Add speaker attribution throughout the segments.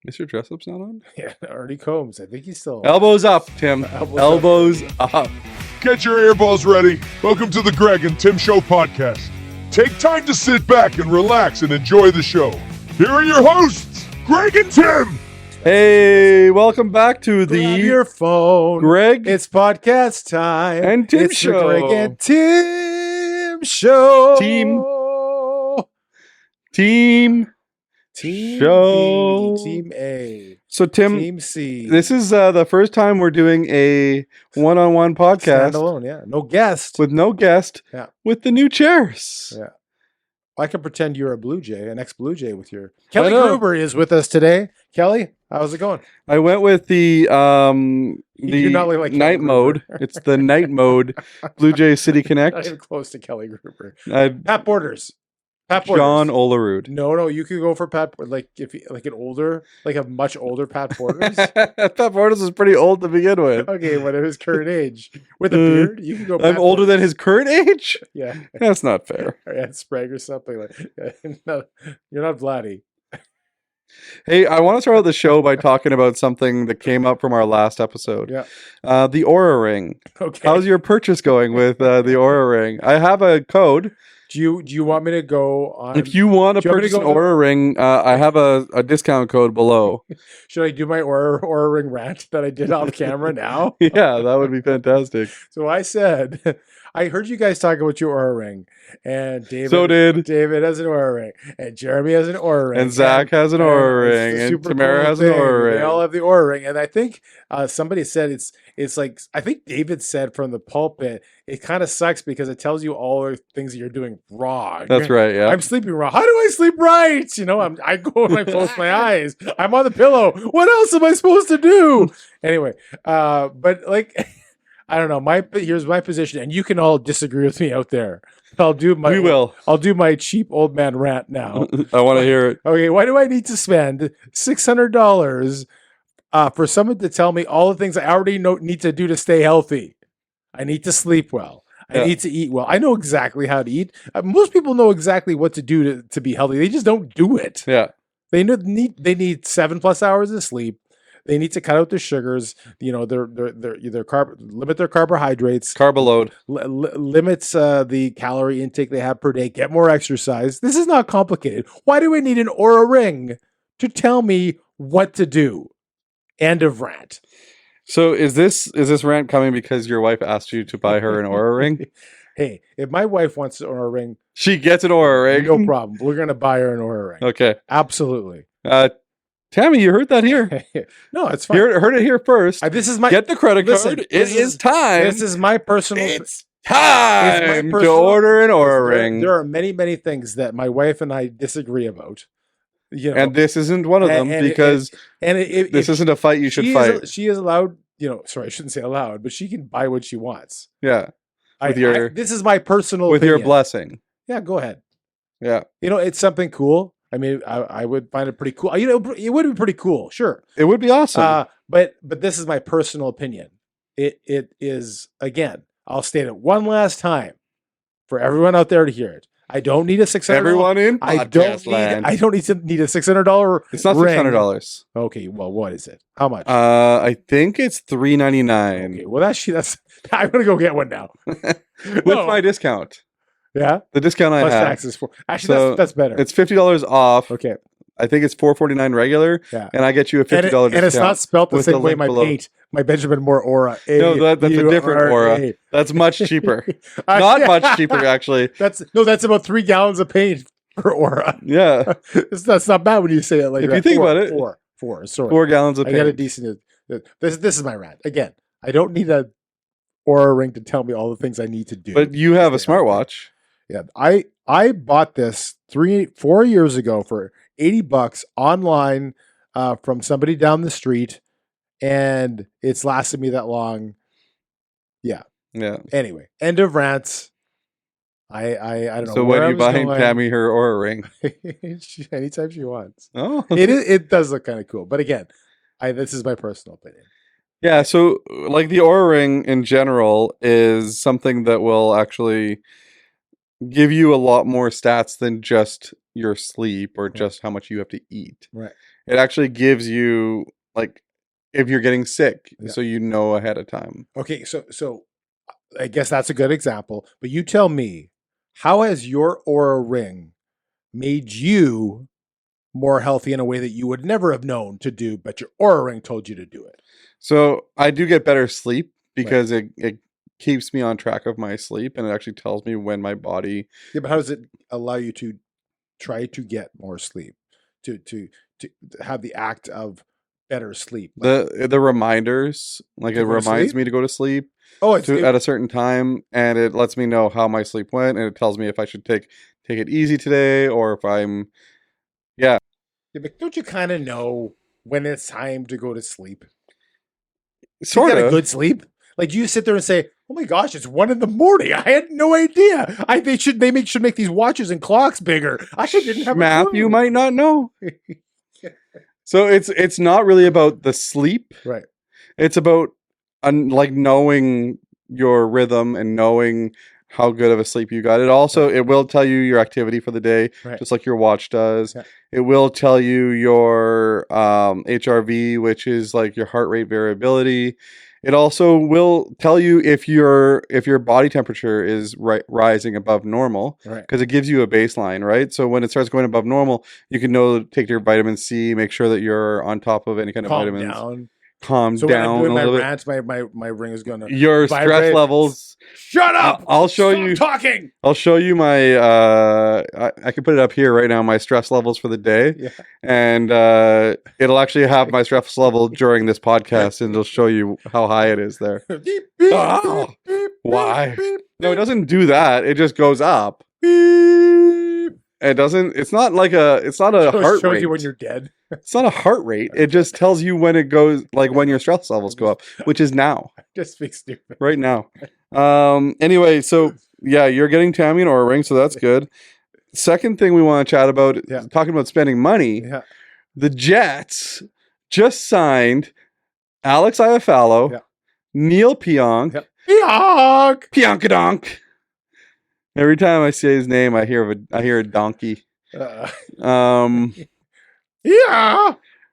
Speaker 1: Mr. Dressup's not on?
Speaker 2: Yeah, Artie Combs. I think he's still
Speaker 1: Elbows up, Tim. Elbows up.
Speaker 3: Get your earballs ready. Welcome to the Greg and Tim Show podcast. Take time to sit back and relax and enjoy the show. Here are your hosts, Greg and Tim.
Speaker 1: Hey, welcome back to the
Speaker 2: Grab your phone.
Speaker 1: Greg
Speaker 2: It's podcast time.
Speaker 1: and Tim
Speaker 2: It's the
Speaker 1: Show.
Speaker 2: Greg and Tim Show.
Speaker 1: Team Show.
Speaker 2: B, Team A.
Speaker 1: So, Tim,
Speaker 2: Team C.
Speaker 1: this is the first time we're doing a one-on-one podcast
Speaker 2: Standalone, yeah. No guest.
Speaker 1: with no guest,
Speaker 2: Yeah.
Speaker 1: with the new chairs.
Speaker 2: Yeah. I can pretend you're a Blue Jay, an ex-Blue Jay with your... Kelly
Speaker 1: know.
Speaker 2: Gruber is with us today. Kelly, how's it going?
Speaker 1: I went with the
Speaker 2: do not look like Kelly
Speaker 1: night
Speaker 2: Gruber.
Speaker 1: mode. It's the night mode Blue Jay City
Speaker 2: Not
Speaker 1: Connect.
Speaker 2: even close to Kelly Gruber.
Speaker 1: Pat
Speaker 2: Pat Borders. Pat Borders.
Speaker 1: John Olerud.
Speaker 2: No, you could go for Pat, like if you, like an older, like a much older Pat Borders.
Speaker 1: Pat Borders is pretty old to begin with.
Speaker 2: Okay, whatever his current age with a beard, you can go.
Speaker 1: I'm
Speaker 2: Pat
Speaker 1: older than
Speaker 2: Borders.
Speaker 1: his current age?
Speaker 2: Yeah,
Speaker 1: That's not fair.
Speaker 2: or Ed Sprague or something like. No, you're not Vladdy.
Speaker 1: Hey, I want to start out the show by talking about something that came up from our last episode.
Speaker 2: Yeah.
Speaker 1: The Oura ring.
Speaker 2: Okay.
Speaker 1: How's your purchase going with the Oura ring? I have a code.
Speaker 2: Do you want me to go on?
Speaker 1: If you want to
Speaker 2: do you want me to
Speaker 1: purchase an
Speaker 2: go to-
Speaker 1: Oura ring, I have a discount code below.
Speaker 2: Should I do my Oura ring rant that I did off camera now?
Speaker 1: Yeah, that would be fantastic.
Speaker 2: So I said, I heard you guys talk about your Oura ring, and David.
Speaker 1: So did.
Speaker 2: David has an Oura ring, and Jeremy has an Oura ring,
Speaker 1: And Zach has an Oura
Speaker 2: it's
Speaker 1: ring,
Speaker 2: a
Speaker 1: and
Speaker 2: super
Speaker 1: Tamara
Speaker 2: cool
Speaker 1: has an
Speaker 2: thing.
Speaker 1: Oura
Speaker 2: They all
Speaker 1: ring.
Speaker 2: have the Oura ring, and I think somebody said it's like, I think David said from the pulpit, it kind of sucks because it tells you all the things that you're doing wrong.
Speaker 1: That's right, yeah.
Speaker 2: I'm sleeping wrong. How do I sleep right? You know, I go and I close my eyes. I'm on the pillow. What else am I supposed to do? Anyway, but like, I don't know. Here's my position, and you can all disagree with me out there. I'll do my cheap old man rant now.
Speaker 1: I want to hear it.
Speaker 2: Okay, why do I need to spend $600 for someone to tell me all the things I already need to do to stay healthy? I need to sleep well. I need to eat well. I know exactly how to eat. Most people know exactly what to do to be healthy. They just don't do it.
Speaker 1: Yeah.
Speaker 2: They need 7+ hours of sleep. They need to cut out their sugars. You know, limit their carbohydrates.
Speaker 1: Carb load.
Speaker 2: Limits the calorie intake they have per day. Get more exercise. This is not complicated. Why do I need an Oura ring to tell me what to do? End of rant.
Speaker 1: So is this rant coming because your wife asked you to buy her an Oura ring?
Speaker 2: Hey, if my wife wants an Oura ring,
Speaker 1: She gets an Oura ring.
Speaker 2: no problem. We're gonna buy her an Oura ring.
Speaker 1: Okay.
Speaker 2: Absolutely.
Speaker 1: Tammy, you heard that here.
Speaker 2: No, it's fine.
Speaker 1: Heard it here first.
Speaker 2: This is my
Speaker 1: Get the credit
Speaker 2: listen,
Speaker 1: card.
Speaker 2: this
Speaker 1: It is time.
Speaker 2: This is my personal.
Speaker 1: It's time to
Speaker 2: personal-
Speaker 1: order an Oura ring.
Speaker 2: There are many things that my wife and I disagree about. You know,
Speaker 1: And this isn't one of them because this isn't a fight you should fight.
Speaker 2: She is allowed. You know, sorry, I shouldn't say allowed, but she can buy what she wants.
Speaker 1: Yeah.
Speaker 2: This is my personal.
Speaker 1: With your
Speaker 2: opinion.
Speaker 1: blessing.
Speaker 2: Yeah, go ahead.
Speaker 1: Yeah.
Speaker 2: You know, it's something cool. I mean, I would find it pretty cool. You know, it would be pretty cool, sure.
Speaker 1: It would be awesome.
Speaker 2: But this is my personal opinion. It is, again, I'll state it one last time for everyone out there to hear it. I don't need a $600.
Speaker 1: Everyone in
Speaker 2: I
Speaker 1: podcast land.
Speaker 2: don't need a $600.
Speaker 1: It's not
Speaker 2: ring.
Speaker 1: $600.
Speaker 2: Okay, well, what is it? How much?
Speaker 1: I think it's $399
Speaker 2: Okay, well that's. I'm gonna go get one now.
Speaker 1: with
Speaker 2: No.
Speaker 1: my discount.
Speaker 2: Yeah,
Speaker 1: The discount I
Speaker 2: plus
Speaker 1: have.
Speaker 2: taxes for. Actually,
Speaker 1: So
Speaker 2: that's better.
Speaker 1: It's $50 off.
Speaker 2: Okay,
Speaker 1: I think it's $449 regular,
Speaker 2: yeah,
Speaker 1: and I get you a $50
Speaker 2: and
Speaker 1: discount.
Speaker 2: it's not spelled the
Speaker 1: with
Speaker 2: same
Speaker 1: the
Speaker 2: way
Speaker 1: link
Speaker 2: my
Speaker 1: below.
Speaker 2: paint, my Benjamin Moore Aura.
Speaker 1: No, that's a different Aura. That's much cheaper. Not much cheaper, actually.
Speaker 2: That's about 3 gallons of paint per Aura.
Speaker 1: Yeah,
Speaker 2: That's not bad when you say it like
Speaker 1: If
Speaker 2: that.
Speaker 1: you think about it.
Speaker 2: Four. Sorry,
Speaker 1: 4 gallons of
Speaker 2: I got a
Speaker 1: paint.
Speaker 2: decent. This is my rant again. I don't need a Aura ring to tell me all the things I need to do.
Speaker 1: But you have a
Speaker 2: Stay healthy.
Speaker 1: smartwatch.
Speaker 2: Yeah, I bought this 4 years ago for $80 online from somebody down the street, and it's lasted me that long. Yeah.
Speaker 1: Yeah.
Speaker 2: Anyway, end of rants. I don't know.
Speaker 1: So when are you buying Tammy her Oura ring?
Speaker 2: Anytime she wants.
Speaker 1: Oh,
Speaker 2: It does look kind of cool, but again, this is my personal opinion.
Speaker 1: yeah. So like the Oura ring in general is something that will actually give you a lot more stats than just your sleep or just how much you have to eat.
Speaker 2: Right.
Speaker 1: It actually gives you like if you're getting sick,
Speaker 2: Yeah.
Speaker 1: so you know ahead of time.
Speaker 2: Okay, so I guess that's a good example. But you tell me, how has your Oura ring made you more healthy in a way that you would never have known to do, but your Oura ring told you to do it?
Speaker 1: So I do get better sleep because it keeps me on track of my sleep, and it actually tells me when my body.
Speaker 2: Yeah, but how does it allow you to try to get more sleep, to have the act of better sleep?
Speaker 1: The reminders, like
Speaker 2: To
Speaker 1: it
Speaker 2: go to
Speaker 1: reminds
Speaker 2: sleep?
Speaker 1: me to go to sleep
Speaker 2: Oh, it's
Speaker 1: at a certain time, and it lets me know how my sleep went, and it tells me if I should take it easy today or if I'm
Speaker 2: yeah, but don't you kind of know when it's time to go to sleep? You
Speaker 1: sort
Speaker 2: get a
Speaker 1: of.
Speaker 2: good sleep. Like you sit there and say, "Oh my gosh, it's 1 a.m. I had no idea. They should make these watches and clocks bigger. I didn't have a
Speaker 1: Math
Speaker 2: clue."
Speaker 1: you might not know. So it's not really about the sleep.
Speaker 2: Right.
Speaker 1: It's about like knowing your rhythm and knowing how good of a sleep you got. It will tell you your activity for the day,
Speaker 2: Right.
Speaker 1: just like your watch does.
Speaker 2: Yeah.
Speaker 1: It will tell you your HRV, which is like your heart rate variability. It also will tell you if your body temperature is rising above normal,
Speaker 2: Right.
Speaker 1: because it gives you a baseline, right? So when it starts going above normal, you can take your vitamin C, make sure that you're on top of any kind of
Speaker 2: Calm
Speaker 1: vitamins.
Speaker 2: down.
Speaker 1: Calm
Speaker 2: So when I'm
Speaker 1: down
Speaker 2: doing
Speaker 1: a
Speaker 2: my
Speaker 1: little bit.
Speaker 2: rants, my ring is gonna
Speaker 1: Your stress
Speaker 2: vibrate.
Speaker 1: levels.
Speaker 2: Shut up!
Speaker 1: I'll show
Speaker 2: Stop
Speaker 1: you.
Speaker 2: talking.
Speaker 1: I'll show you my. I can put it up here right now. My stress levels for the day,
Speaker 2: Yeah.
Speaker 1: and it'll actually have my stress level during this podcast, and it'll show you how high it is there.
Speaker 2: Beep, beep,
Speaker 1: Oh,
Speaker 2: beep, beep,
Speaker 1: why?
Speaker 2: beep,
Speaker 1: No, it doesn't do that. It just goes up.
Speaker 2: beep.
Speaker 1: It doesn't. It's not like a. It's not a heart
Speaker 2: Shows
Speaker 1: rate.
Speaker 2: you when you're dead.
Speaker 1: It's not a heart rate. It just tells you when it goes, like when your stress levels go up, which is now,
Speaker 2: Just speak stupid.
Speaker 1: right now. Anyway, so yeah, you're getting Tammy an Oura ring, so that's good. Second thing we want to chat about, talking about spending money.
Speaker 2: Yeah.
Speaker 1: The Jets just signed Alex Iafallo, Neil Pionk,
Speaker 2: Pionk.
Speaker 1: Pionkadonk. Every time I say his name, I hear a donkey.
Speaker 2: Yeah.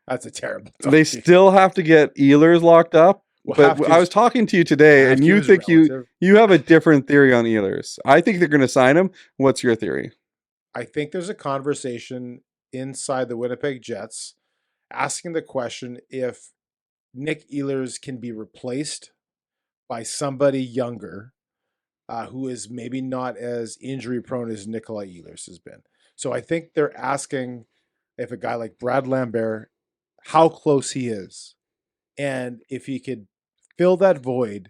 Speaker 2: That's a terrible donkey.
Speaker 1: They still have to get Ehlers locked up. But I was talking to you today, and you think you have a different theory on Ehlers. I think they're going to sign him. What's your theory?
Speaker 2: I think there's a conversation inside the Winnipeg Jets asking the question if Nick Ehlers can be replaced by somebody younger who is maybe not as injury prone as Nikolai Ehlers has been. So I think they're asking if a guy like Brad Lambert, how close he is, and if he could fill that void.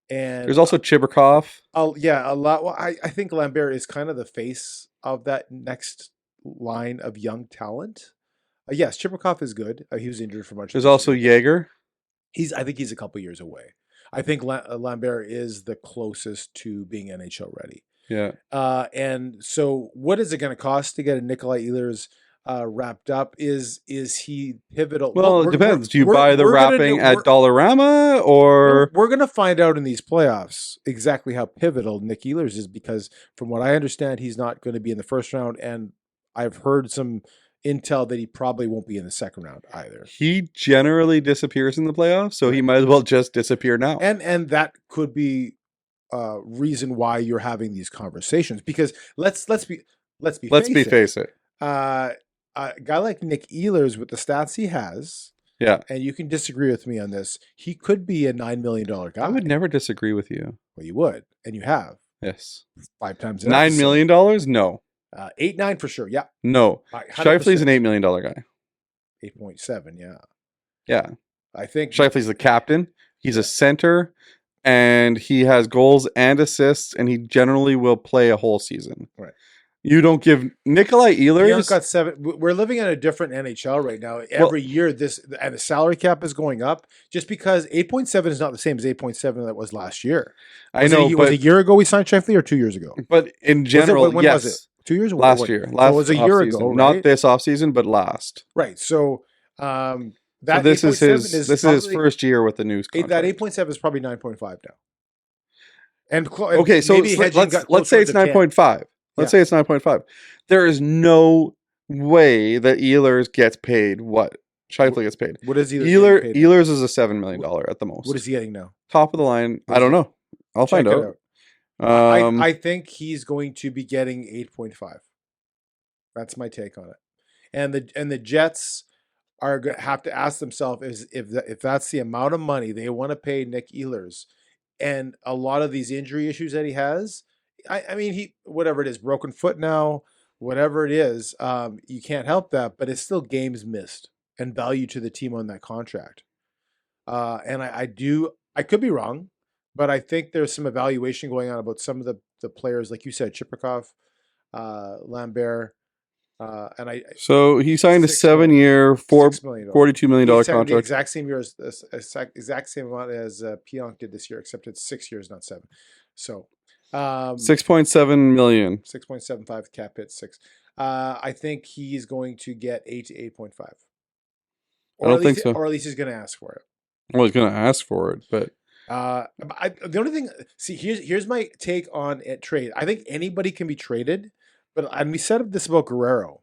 Speaker 2: And
Speaker 1: there's also Chibrikov.
Speaker 2: A lot. Well, I think Lambert is kind of the face of that next line of young talent. Yes, Chibrikov is good. He was injured for much.
Speaker 1: There's also Jaeger.
Speaker 2: I think he's a couple years away. I think Lambert is the closest to being NHL ready.
Speaker 1: Yeah.
Speaker 2: And so, what is it going to cost to get a Nikolai Ehlers wrapped up? Is he pivotal?
Speaker 1: Well, it depends. Do you buy the wrapping at Dollarama, or
Speaker 2: we're going to find out in these playoffs exactly how pivotal Nick Ehlers is, because from what I understand, he's not going to be in the first round, and I've heard some intel that he probably won't be in the second round either.
Speaker 1: He generally disappears in the playoffs, so he might as well just disappear now.
Speaker 2: And that could be reason why you're having these conversations, because let's face it. A guy like Nick Ehlers, with the stats he has, and you can disagree with me on this, he could be a $9 million guy.
Speaker 1: I would never disagree with you.
Speaker 2: Well, you would, and you have.
Speaker 1: Yes.
Speaker 2: 5 times.
Speaker 1: $9 million? No.
Speaker 2: 8-9 for sure. Yeah.
Speaker 1: No. Scheifele's an $8 million guy.
Speaker 2: 8.7. Yeah.
Speaker 1: Yeah.
Speaker 2: I think
Speaker 1: Scheifele's the captain. He's a center, and he has goals and assists, and he generally will play a whole season.
Speaker 2: Right.
Speaker 1: You don't give Nikolai Ehlers.
Speaker 2: Got 7. We're living in a different NHL right now. Every year, and the salary cap is going up, just because 8.7 is not the same as 8.7 that was last year. Was a year ago we signed Scheifele, or 2 years ago?
Speaker 1: But in general,
Speaker 2: when
Speaker 1: yes.
Speaker 2: was it? 2 years ago?
Speaker 1: Last year.
Speaker 2: So it was a year ago, right?
Speaker 1: Not this offseason, but last.
Speaker 2: Right. So
Speaker 1: this is his first year with the news contract.
Speaker 2: That 8.7 is probably 9.5 now. And
Speaker 1: okay, so let's say it's 9.5. Let's say it's 9.5. There is no way that Ehlers gets paid what Scheifele gets paid.
Speaker 2: What is Ehlers getting paid now?
Speaker 1: Ehlers is a $7 million at the most.
Speaker 2: What is he getting now?
Speaker 1: Top of the line.
Speaker 2: What
Speaker 1: I
Speaker 2: is
Speaker 1: don't
Speaker 2: it?
Speaker 1: know. I'll find
Speaker 2: Check it
Speaker 1: out.
Speaker 2: I think he's going to be getting 8.5. That's my take on it. And the Jets are going to have to ask themselves if that's the amount of money they want to pay Nick Ehlers, and a lot of these injury issues that he has. I mean, he whatever it is, broken foot now, whatever it is, you can't help that, but it's still games missed and value to the team on that contract. And I could be wrong, but I think there's some evaluation going on about some of the players, like you said, Chiprikov, Lambert, and
Speaker 1: so he signed a 7-year, $42 million contract.
Speaker 2: The exact same year as exact same amount as Pionk did this year, except it's 6 years, not 7. So
Speaker 1: 6.7 million.
Speaker 2: 6.75 cap hit 6. I think he's going to get 8 to 8.5.
Speaker 1: I don't think so.
Speaker 2: Or at least he's going to ask for it.
Speaker 1: Well, he's going to ask for it, but
Speaker 2: the only thing, see, here's my take on it trade. I think anybody can be traded, and we said this about Guerrero.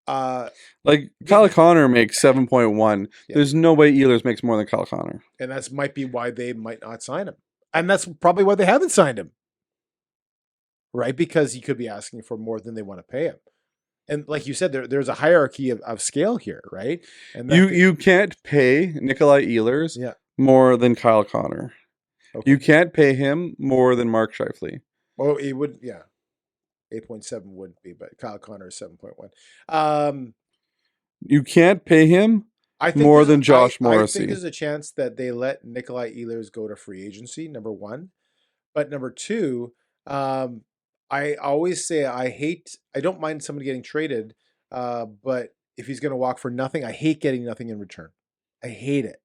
Speaker 1: Like Kyle Connor makes 7.1.
Speaker 2: Yeah.
Speaker 1: There's no way Ehlers makes more than Kyle Connor,
Speaker 2: and that's might be why they might not sign him, and that's probably why they haven't signed him, right? Because he could be asking for more than they want to pay him. And like you said, there's a hierarchy of scale here, right? And
Speaker 1: you can't pay Nikolai Ehlers more than Kyle Connor. Okay. You can't pay him more than Mark Scheifele.
Speaker 2: Well, he would, 8.7 wouldn't be, but Kyle Connor is 7.1.
Speaker 1: You can't pay him more than Josh Morrissey.
Speaker 2: I think there's a chance that they let Nikolai Ehlers go to free agency, number one. But number two, I always say I don't mind somebody getting traded, but if he's going to walk for nothing, I hate getting nothing in return. I hate it.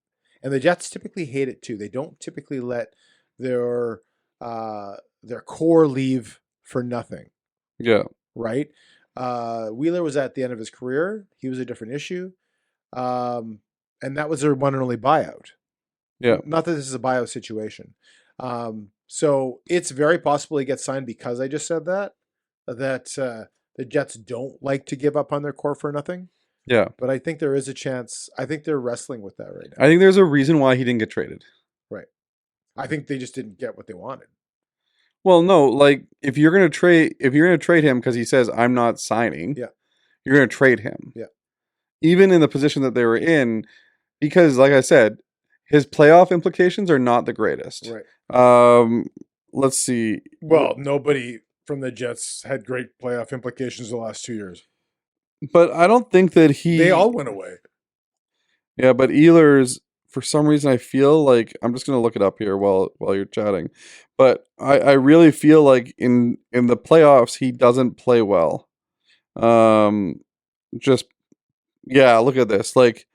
Speaker 2: And the Jets typically hate it too. They don't typically let their core leave for nothing.
Speaker 1: Yeah.
Speaker 2: Right? Wheeler was at the end of his career. He was a different issue. And that was their one and only buyout.
Speaker 1: Yeah.
Speaker 2: Not that this is a buyout situation. So it's very possible he gets signed because I just said that the Jets don't like to give up on their core for nothing.
Speaker 1: Yeah.
Speaker 2: But I think there is a chance. I think they're wrestling with that right now.
Speaker 1: I think there's a reason why he didn't get traded.
Speaker 2: Right. I think they just didn't get what they wanted.
Speaker 1: Well, no, like if you're gonna trade him because he says I'm not signing, you're gonna trade him.
Speaker 2: Yeah.
Speaker 1: Even in the position that they were in, because like I said, his playoff implications are not the greatest.
Speaker 2: Right.
Speaker 1: Let's see.
Speaker 2: Well, nobody from the Jets had great playoff implications the last 2 years.
Speaker 1: But I don't think that
Speaker 2: they all went away.
Speaker 1: Yeah, but Ehlers, for some reason, I feel like I'm just gonna look it up here while you're chatting. But I really feel like in the playoffs he doesn't play well. Look at this. Like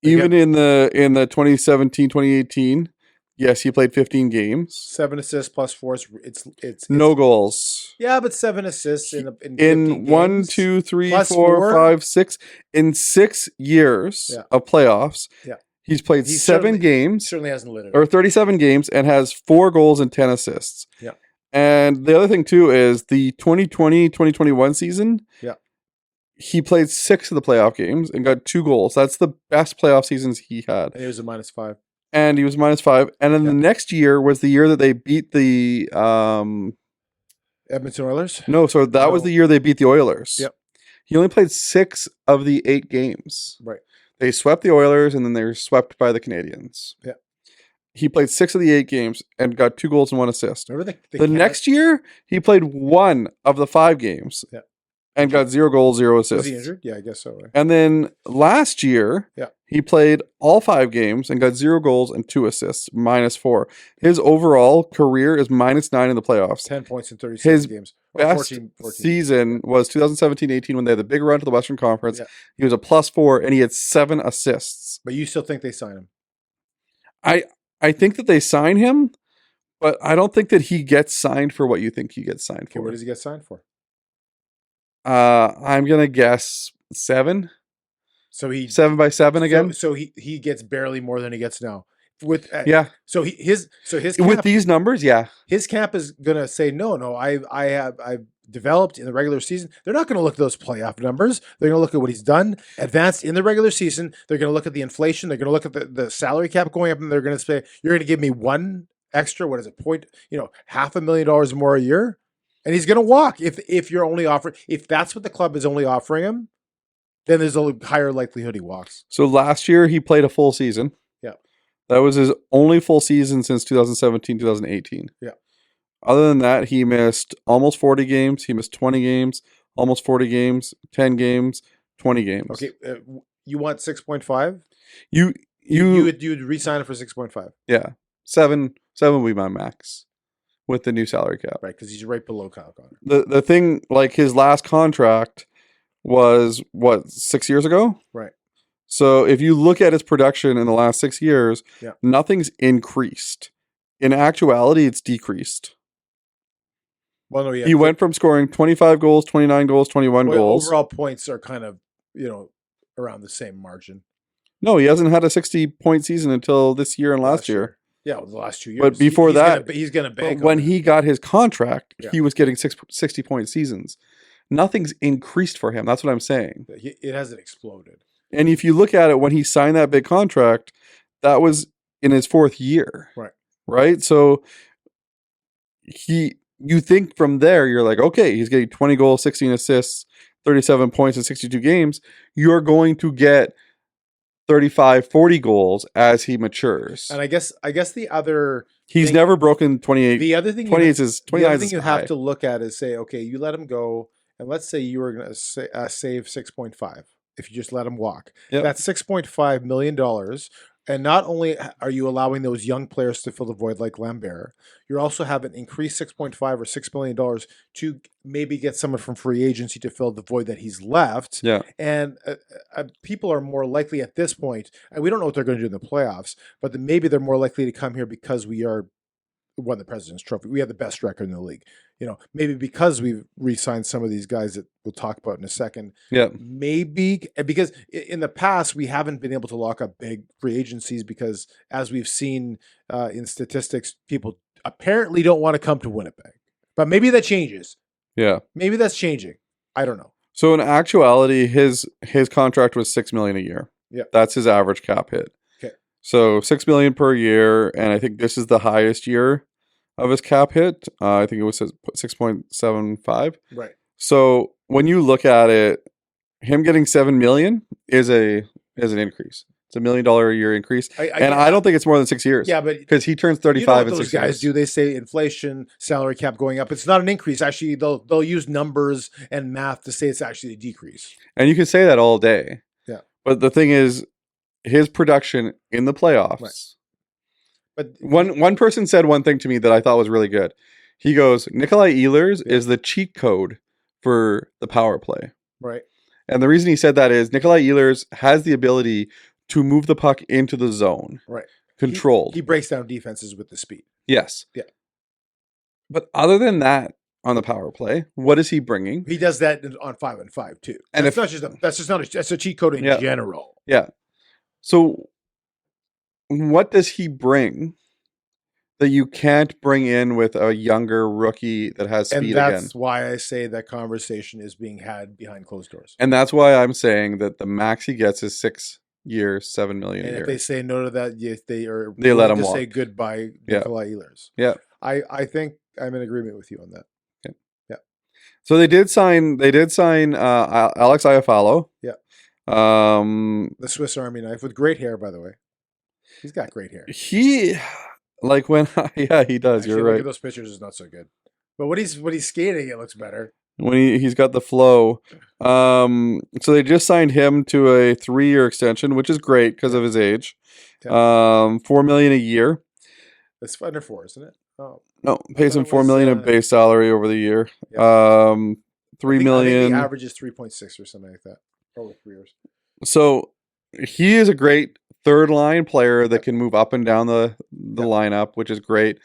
Speaker 1: even in the 2017-2018, yes, he played 15 games.
Speaker 2: 7 assists plus 4. It's
Speaker 1: no goals.
Speaker 2: Yeah, but 7 assists in
Speaker 1: 1, 2, 3, 4, 5, 6 in 6 years of playoffs.
Speaker 2: Yeah.
Speaker 1: He's played 7 games.
Speaker 2: Certainly hasn't lit it.
Speaker 1: Or 37 games and has 4 goals and 10 assists.
Speaker 2: Yeah.
Speaker 1: And the other thing too is the 2020-2021 season.
Speaker 2: Yeah.
Speaker 1: He played 6 of the playoff games and got 2 goals. That's the best playoff seasons he had.
Speaker 2: And he was a -5.
Speaker 1: And he was -5. And then the next year was the year that they beat the
Speaker 2: Edmonton Oilers?
Speaker 1: No, so that was the year they beat the Oilers.
Speaker 2: Yep.
Speaker 1: He only played 6 of the 8 games.
Speaker 2: Right.
Speaker 1: They swept the Oilers and then they were swept by the Canadiens.
Speaker 2: Yeah.
Speaker 1: He played 6 of the 8 games and got 2 goals and 1 assist.
Speaker 2: Remember
Speaker 1: the next year, he played 1 of the 5 games.
Speaker 2: Yeah.
Speaker 1: And got 0 goals, 0 assists.
Speaker 2: Was he injured? Yeah, I guess so. Right?
Speaker 1: And then last year, he played all 5 games and got 0 goals and 2 assists, -4. His overall career is -9 in the playoffs.
Speaker 2: 10 points in 36
Speaker 1: His
Speaker 2: games.
Speaker 1: best
Speaker 2: 14.
Speaker 1: season was 2017-18 when they had the big run to the Western Conference. Yeah. He was a +4 and he had 7 assists.
Speaker 2: But you still think they sign him?
Speaker 1: I think that they sign him, but I don't think that he gets signed for what you think he gets signed for.
Speaker 2: Okay, what does he get signed for?
Speaker 1: I'm gonna guess 7.
Speaker 2: So he
Speaker 1: 7 by 7 again.
Speaker 2: So he gets barely more than he gets now. With So his
Speaker 1: with these numbers,
Speaker 2: his camp is gonna say no. I have developed in the regular season, they're not going to look at those playoff numbers. They're going to look at what he's done, advanced in the regular season. They're going to look at the inflation. They're going to look at the salary cap going up, and they're going to say, "You're going to give me one extra. What is it? $500,000 more a year." And he's going to walk if you're only offering, if that's what the club is only offering him, then there's a higher likelihood he walks.
Speaker 1: So last year he played a full season.
Speaker 2: Yeah.
Speaker 1: That was his only full season since 2017, 2018.
Speaker 2: Yeah.
Speaker 1: Other than that, he missed almost 40 games. He missed 20 games, almost 40 games, 10 games, 20 games.
Speaker 2: Okay. You want 6.5?
Speaker 1: You
Speaker 2: would re-sign it for 6.5.
Speaker 1: Yeah. 7 would be my max with the new salary cap.
Speaker 2: Right, because he's right below Kyle Connor.
Speaker 1: The thing, like his last contract was what, 6 years ago?
Speaker 2: Right.
Speaker 1: So if you look at his production in the last 6 years,
Speaker 2: Yeah.
Speaker 1: nothing's increased. In actuality, it's decreased.
Speaker 2: Well, no, yeah.
Speaker 1: He went from scoring 25 goals, 29 goals, 21 goals.
Speaker 2: Overall points are kind of, around the same margin.
Speaker 1: No, he hasn't had a 60-point season until this year and last year.
Speaker 2: Yeah, well, the last 2 years.
Speaker 1: But before
Speaker 2: he's going to bank.
Speaker 1: when he got his contract,
Speaker 2: Yeah.
Speaker 1: he was getting 60-point seasons. Nothing's increased for him. That's what I'm saying.
Speaker 2: It hasn't exploded.
Speaker 1: And if you look at it, when he signed that big contract, that was in his 4th year.
Speaker 2: Right.
Speaker 1: Right? So you think from there, you're like, okay, he's getting 20 goals, 16 assists, 37 points in 62 games. You're going to get 35, 40 goals as he matures.
Speaker 2: And I guess the other
Speaker 1: He's never broken 28.
Speaker 2: The other thing
Speaker 1: 28 is 29
Speaker 2: the other thing
Speaker 1: is
Speaker 2: you
Speaker 1: high.
Speaker 2: have to look at is say, okay, you let him go, and let's say you were going to save 6.5 if you just let him walk.
Speaker 1: Yep.
Speaker 2: That's $6.5 million. And not only are you allowing those young players to fill the void like Lambert, you're also having increased $6.5 or $6 million to maybe get someone from free agency to fill the void that he's left.
Speaker 1: Yeah.
Speaker 2: And people are more likely at this point, and we don't know what they're going to do in the playoffs, but maybe they're more likely to come here because we won the President's Trophy. We have the best record in the league. Maybe because we've re-signed some of these guys that we'll talk about in a second.
Speaker 1: Yeah.
Speaker 2: Maybe because in the past we haven't been able to lock up big free agencies because, as we've seen in statistics, people apparently don't want to come to Winnipeg. But maybe that changes.
Speaker 1: Yeah.
Speaker 2: Maybe that's changing. I don't know.
Speaker 1: So in actuality, his contract was $6 million a year.
Speaker 2: Yeah.
Speaker 1: That's his average cap hit.
Speaker 2: Okay.
Speaker 1: So $6 million per year, and I think this is the highest year of his cap hit. I think it was 6.75.
Speaker 2: Right.
Speaker 1: So when you look at it, him getting $7 million is an increase. It's $1 million a year increase, I don't think it's more than 6 years.
Speaker 2: Yeah, but
Speaker 1: because he turns 35 in 6
Speaker 2: those guys
Speaker 1: years.
Speaker 2: do. They say inflation, salary cap going up. It's not an increase. Actually, they'll use numbers and math to say it's actually a decrease.
Speaker 1: And you can say that all day.
Speaker 2: Yeah.
Speaker 1: But the thing is, his production in the playoffs.
Speaker 2: Right. But
Speaker 1: One person said one thing to me that I thought was really good. He goes, Nikolai Ehlers is the cheat code for the power play.
Speaker 2: Right.
Speaker 1: And the reason he said that is Nikolai Ehlers has the ability to move the puck into the zone.
Speaker 2: Right.
Speaker 1: Controlled.
Speaker 2: He breaks down defenses with the speed.
Speaker 1: Yes.
Speaker 2: Yeah.
Speaker 1: But other than that, on the power play, what is he bringing?
Speaker 2: He does that on 5-on-5 too. And that's a cheat code in general.
Speaker 1: Yeah. So what does he bring that you can't bring in with a younger rookie that has speed again?
Speaker 2: And that's why I say that conversation is being had behind closed doors.
Speaker 1: And that's why I'm saying that the max he gets is 6 years, $7 million a year.
Speaker 2: If they say no to that,
Speaker 1: they let him walk.
Speaker 2: Say goodbye, Nikolai Ehlers.
Speaker 1: Yeah.
Speaker 2: I think I'm in agreement with you on that.
Speaker 1: Okay.
Speaker 2: Yeah.
Speaker 1: So they did sign Alex Iafallo.
Speaker 2: Yeah.
Speaker 1: The
Speaker 2: Swiss Army knife with great hair, by the way. He's got great hair.
Speaker 1: He does.
Speaker 2: Actually,
Speaker 1: you're right.
Speaker 2: Look at those pictures; is not so good. But when he's skating, it looks better.
Speaker 1: When he's got the flow. So they just signed him to a 3-year extension, which is great because of his age.
Speaker 2: Yeah.
Speaker 1: $4 million a year.
Speaker 2: It's under 4, isn't it? Oh
Speaker 1: no, pays him $4 million of base salary over the year.
Speaker 2: Yeah.
Speaker 1: $3 million.
Speaker 2: I think the average is 3.6 or something like that over 3 years.
Speaker 1: So he is a great third line player that can move up and down the lineup, which is great.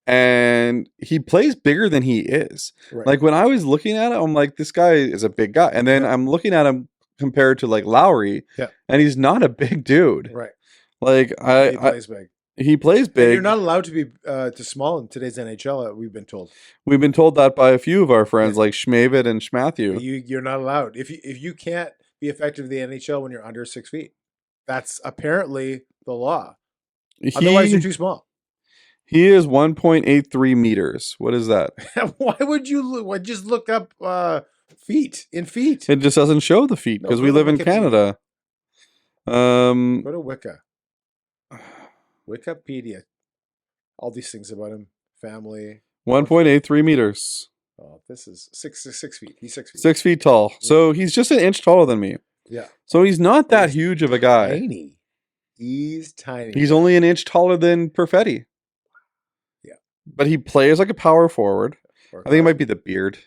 Speaker 1: And he plays bigger than he is.
Speaker 2: Right.
Speaker 1: Like when I was looking at him, I'm like, this guy is a big guy. And then I'm looking at him compared to like Lowry, and he's not a big dude.
Speaker 2: Right.
Speaker 1: Like
Speaker 2: he plays big.
Speaker 1: He plays
Speaker 2: And
Speaker 1: big.
Speaker 2: you're not allowed to be too small in today's NHL. We've been told.
Speaker 1: We've been told that by a few of our friends, like Schmavid and Schmatthew.
Speaker 2: You're not allowed if you can't be effective in the NHL when you're under 6 feet. That's apparently the law. Otherwise, you're too small.
Speaker 1: He is 1.83 meters. What is that?
Speaker 2: Why would you just look up feet in feet?
Speaker 1: It just doesn't show the feet because we live in Canada.
Speaker 2: Go to Wikipedia. All these things about him. Family.
Speaker 1: 1.83 meters.
Speaker 2: Oh, this is 6 feet. He's 6 feet.
Speaker 1: 6 feet tall. So he's just an inch taller than me.
Speaker 2: Yeah.
Speaker 1: So he's not that huge of a guy.
Speaker 2: Tiny. He's tiny.
Speaker 1: He's only an inch taller than Perfetti.
Speaker 2: Yeah.
Speaker 1: But he plays like a power forward. I think it might be the beard.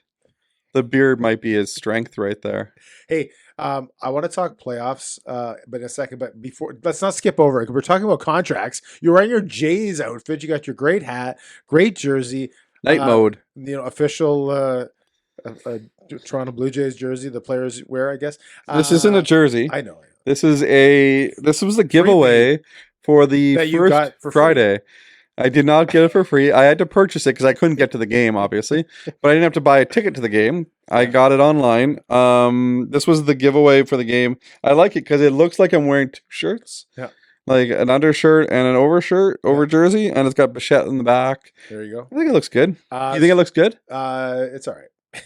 Speaker 1: The beard might be his strength right there.
Speaker 2: Hey, I want to talk playoffs, but in a second. But before, let's not skip over it. We're talking about contracts. You're wearing your Jays outfit. You got your great hat, great jersey,
Speaker 1: Night mode.
Speaker 2: Official Toronto Blue Jays jersey. The players wear, I guess.
Speaker 1: This isn't a jersey.
Speaker 2: I know.
Speaker 1: This was a giveaway for the
Speaker 2: that you got
Speaker 1: first
Speaker 2: for
Speaker 1: Friday. I did not get it for free. I had to purchase it because I couldn't get to the game, obviously. But I didn't have to buy a ticket to the game. I got it online. This was the giveaway for the game. I like it because it looks like I'm wearing two shirts.
Speaker 2: Yeah.
Speaker 1: Like an undershirt and an over jersey, and it's got Bichette in the back.
Speaker 2: There you go.
Speaker 1: I think it looks good. You think it looks good?
Speaker 2: It's all right.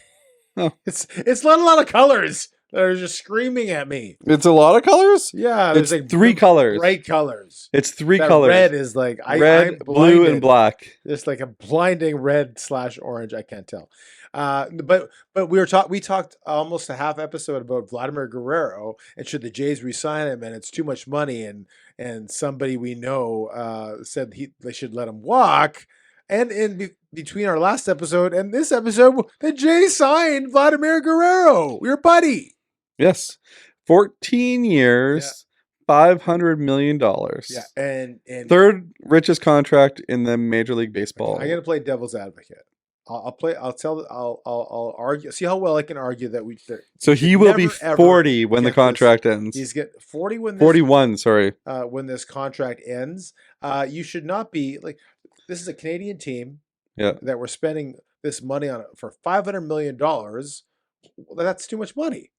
Speaker 1: Oh.
Speaker 2: It's not a lot of colors. They're just screaming at me.
Speaker 1: It's a lot of colors?
Speaker 2: Yeah.
Speaker 1: It's like 3 colors.
Speaker 2: Bright colors.
Speaker 1: It's 3
Speaker 2: that
Speaker 1: colors.
Speaker 2: Red is like
Speaker 1: red, blue, and black.
Speaker 2: It's like a blinding red/orange. I can't tell. But we talked almost a half episode about Vladimir Guerrero and should the Jays re-sign him, and it's too much money, and somebody we know said they should let him walk. And between our last episode and this episode, the Jays signed Vladimir Guerrero, your buddy.
Speaker 1: Yes. 14 years, $500 million.
Speaker 2: Yeah. And
Speaker 1: third richest contract in the Major League Baseball.
Speaker 2: I'm going to play devil's advocate. I'll argue. See how well I can argue that
Speaker 1: So he will be 40 when the contract ends.
Speaker 2: He's get 40 when
Speaker 1: 41, sorry.
Speaker 2: When this contract ends. You should not be like, this is a Canadian team that we're spending this money on for $500 million. That's too much money.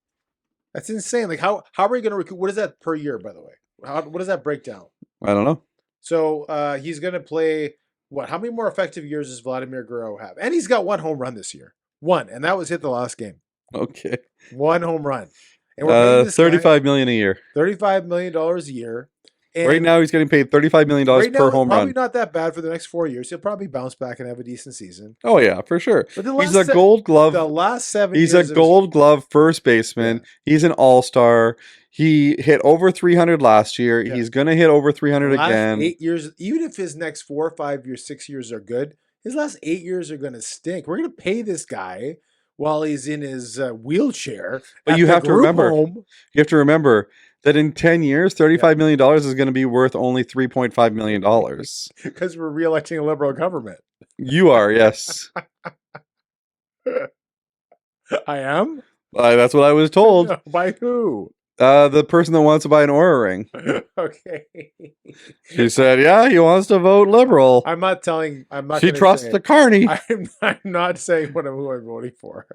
Speaker 2: That's insane. Like how are we going to recoup? What is that per year, by the way? What does that break down?
Speaker 1: I don't know.
Speaker 2: So he's going to play what? How many more effective years does Vladimir Guerrero have? And he's got 1 home run this year. 1, and that was hit the last game.
Speaker 1: Okay.
Speaker 2: 1 home run. And we're
Speaker 1: $35 million a year.
Speaker 2: $35 million a year. And
Speaker 1: right now, he's getting paid $35 million per home run.
Speaker 2: Probably not that bad for the next 4 years. He'll probably bounce back and have a decent season.
Speaker 1: Oh yeah, for sure.
Speaker 2: He's
Speaker 1: a Gold Glove.
Speaker 2: The last 7
Speaker 1: He's
Speaker 2: years
Speaker 1: a Gold Glove first baseman. Yeah. He's an all-star. He hit over 300 last year. Yeah. He's going to hit over 300 again.
Speaker 2: 8 years, even if his next 4 or 5 years, 6 years are good, his last 8 years are going to stink. We're going to pay this guy while he's in his wheelchair.
Speaker 1: But you have to remember that in 10 years, $35 million is going to be worth only $3.5 million.
Speaker 2: Because we're re-electing a liberal government.
Speaker 1: You are, yes.
Speaker 2: I am?
Speaker 1: That's what I was told.
Speaker 2: By who?
Speaker 1: The person that wants to buy an Oura ring.
Speaker 2: Okay.
Speaker 1: She said, yeah, he wants to vote liberal.
Speaker 2: I'm not.
Speaker 1: She trusts the Carney.
Speaker 2: I'm not saying who I'm voting for.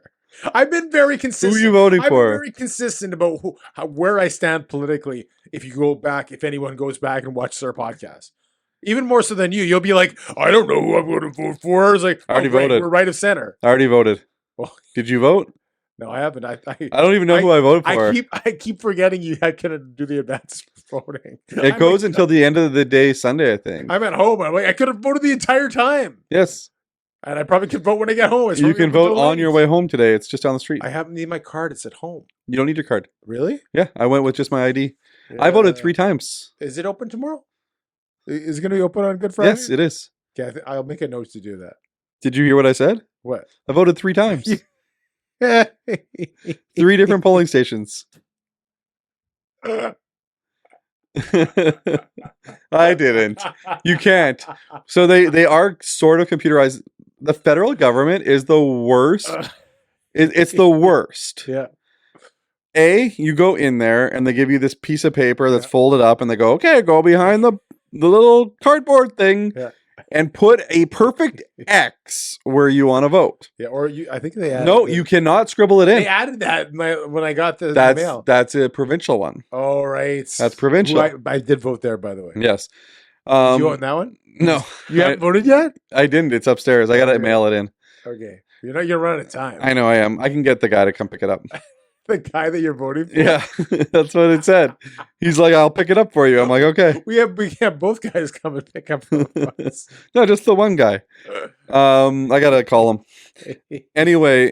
Speaker 2: I've been very consistent.
Speaker 1: Who are you voting for?
Speaker 2: I've been very consistent about where I stand politically. If anyone goes back and watches our podcast, even more so than you'll be like, I don't know who I'm going to vote for. It's like,
Speaker 1: I already voted.
Speaker 2: We're right of center.
Speaker 1: I already voted.
Speaker 2: Well,
Speaker 1: did you vote?
Speaker 2: No, I haven't. I
Speaker 1: don't even know who I voted for.
Speaker 2: I keep forgetting you couldn't do the advance voting.
Speaker 1: It goes until the end of the day Sunday, I think.
Speaker 2: I'm at home. I'm like, I could have voted the entire time.
Speaker 1: Yes.
Speaker 2: And I probably could vote when I get home.
Speaker 1: You can vote on your way home today. It's just down the street.
Speaker 2: I haven't need my card. It's at home.
Speaker 1: You don't need your card.
Speaker 2: Really?
Speaker 1: Yeah, I went with just my ID. I voted 3 times.
Speaker 2: Is it open tomorrow? Is it going to be open on Good Friday?
Speaker 1: Yes, it is.
Speaker 2: Okay, I'll make a note to do that.
Speaker 1: Did you hear what I said?
Speaker 2: What?
Speaker 1: I voted 3 times. 3 different polling stations. I didn't. You can't. So they are sort of computerized. The federal government is the worst. It's the worst.
Speaker 2: Yeah.
Speaker 1: You go in there and they give you this piece of paper that's folded up and they go, okay, go behind the the little cardboard thing
Speaker 2: Yeah.
Speaker 1: and put a perfect X where you want to vote.
Speaker 2: Yeah, or I think they added
Speaker 1: No, you cannot scribble it
Speaker 2: They
Speaker 1: in.
Speaker 2: added that when I got the mail.
Speaker 1: That's a provincial one.
Speaker 2: Oh, right.
Speaker 1: That's provincial.
Speaker 2: I did vote there, by the way.
Speaker 1: Yes.
Speaker 2: Did you vote in that one?
Speaker 1: No,
Speaker 2: You haven't voted yet?
Speaker 1: I didn't. It's upstairs. I got to
Speaker 2: Okay.
Speaker 1: mail it in.
Speaker 2: Okay. You're not. You're running out of time.
Speaker 1: I know I am. I can get the guy to come pick it up.
Speaker 2: The guy that you're voting for.
Speaker 1: Yeah, that's what it said. He's like, I'll pick it up for you. I'm like, okay.
Speaker 2: We have both guys come and pick up from us.
Speaker 1: No, just the one guy. I gotta call him. Anyway,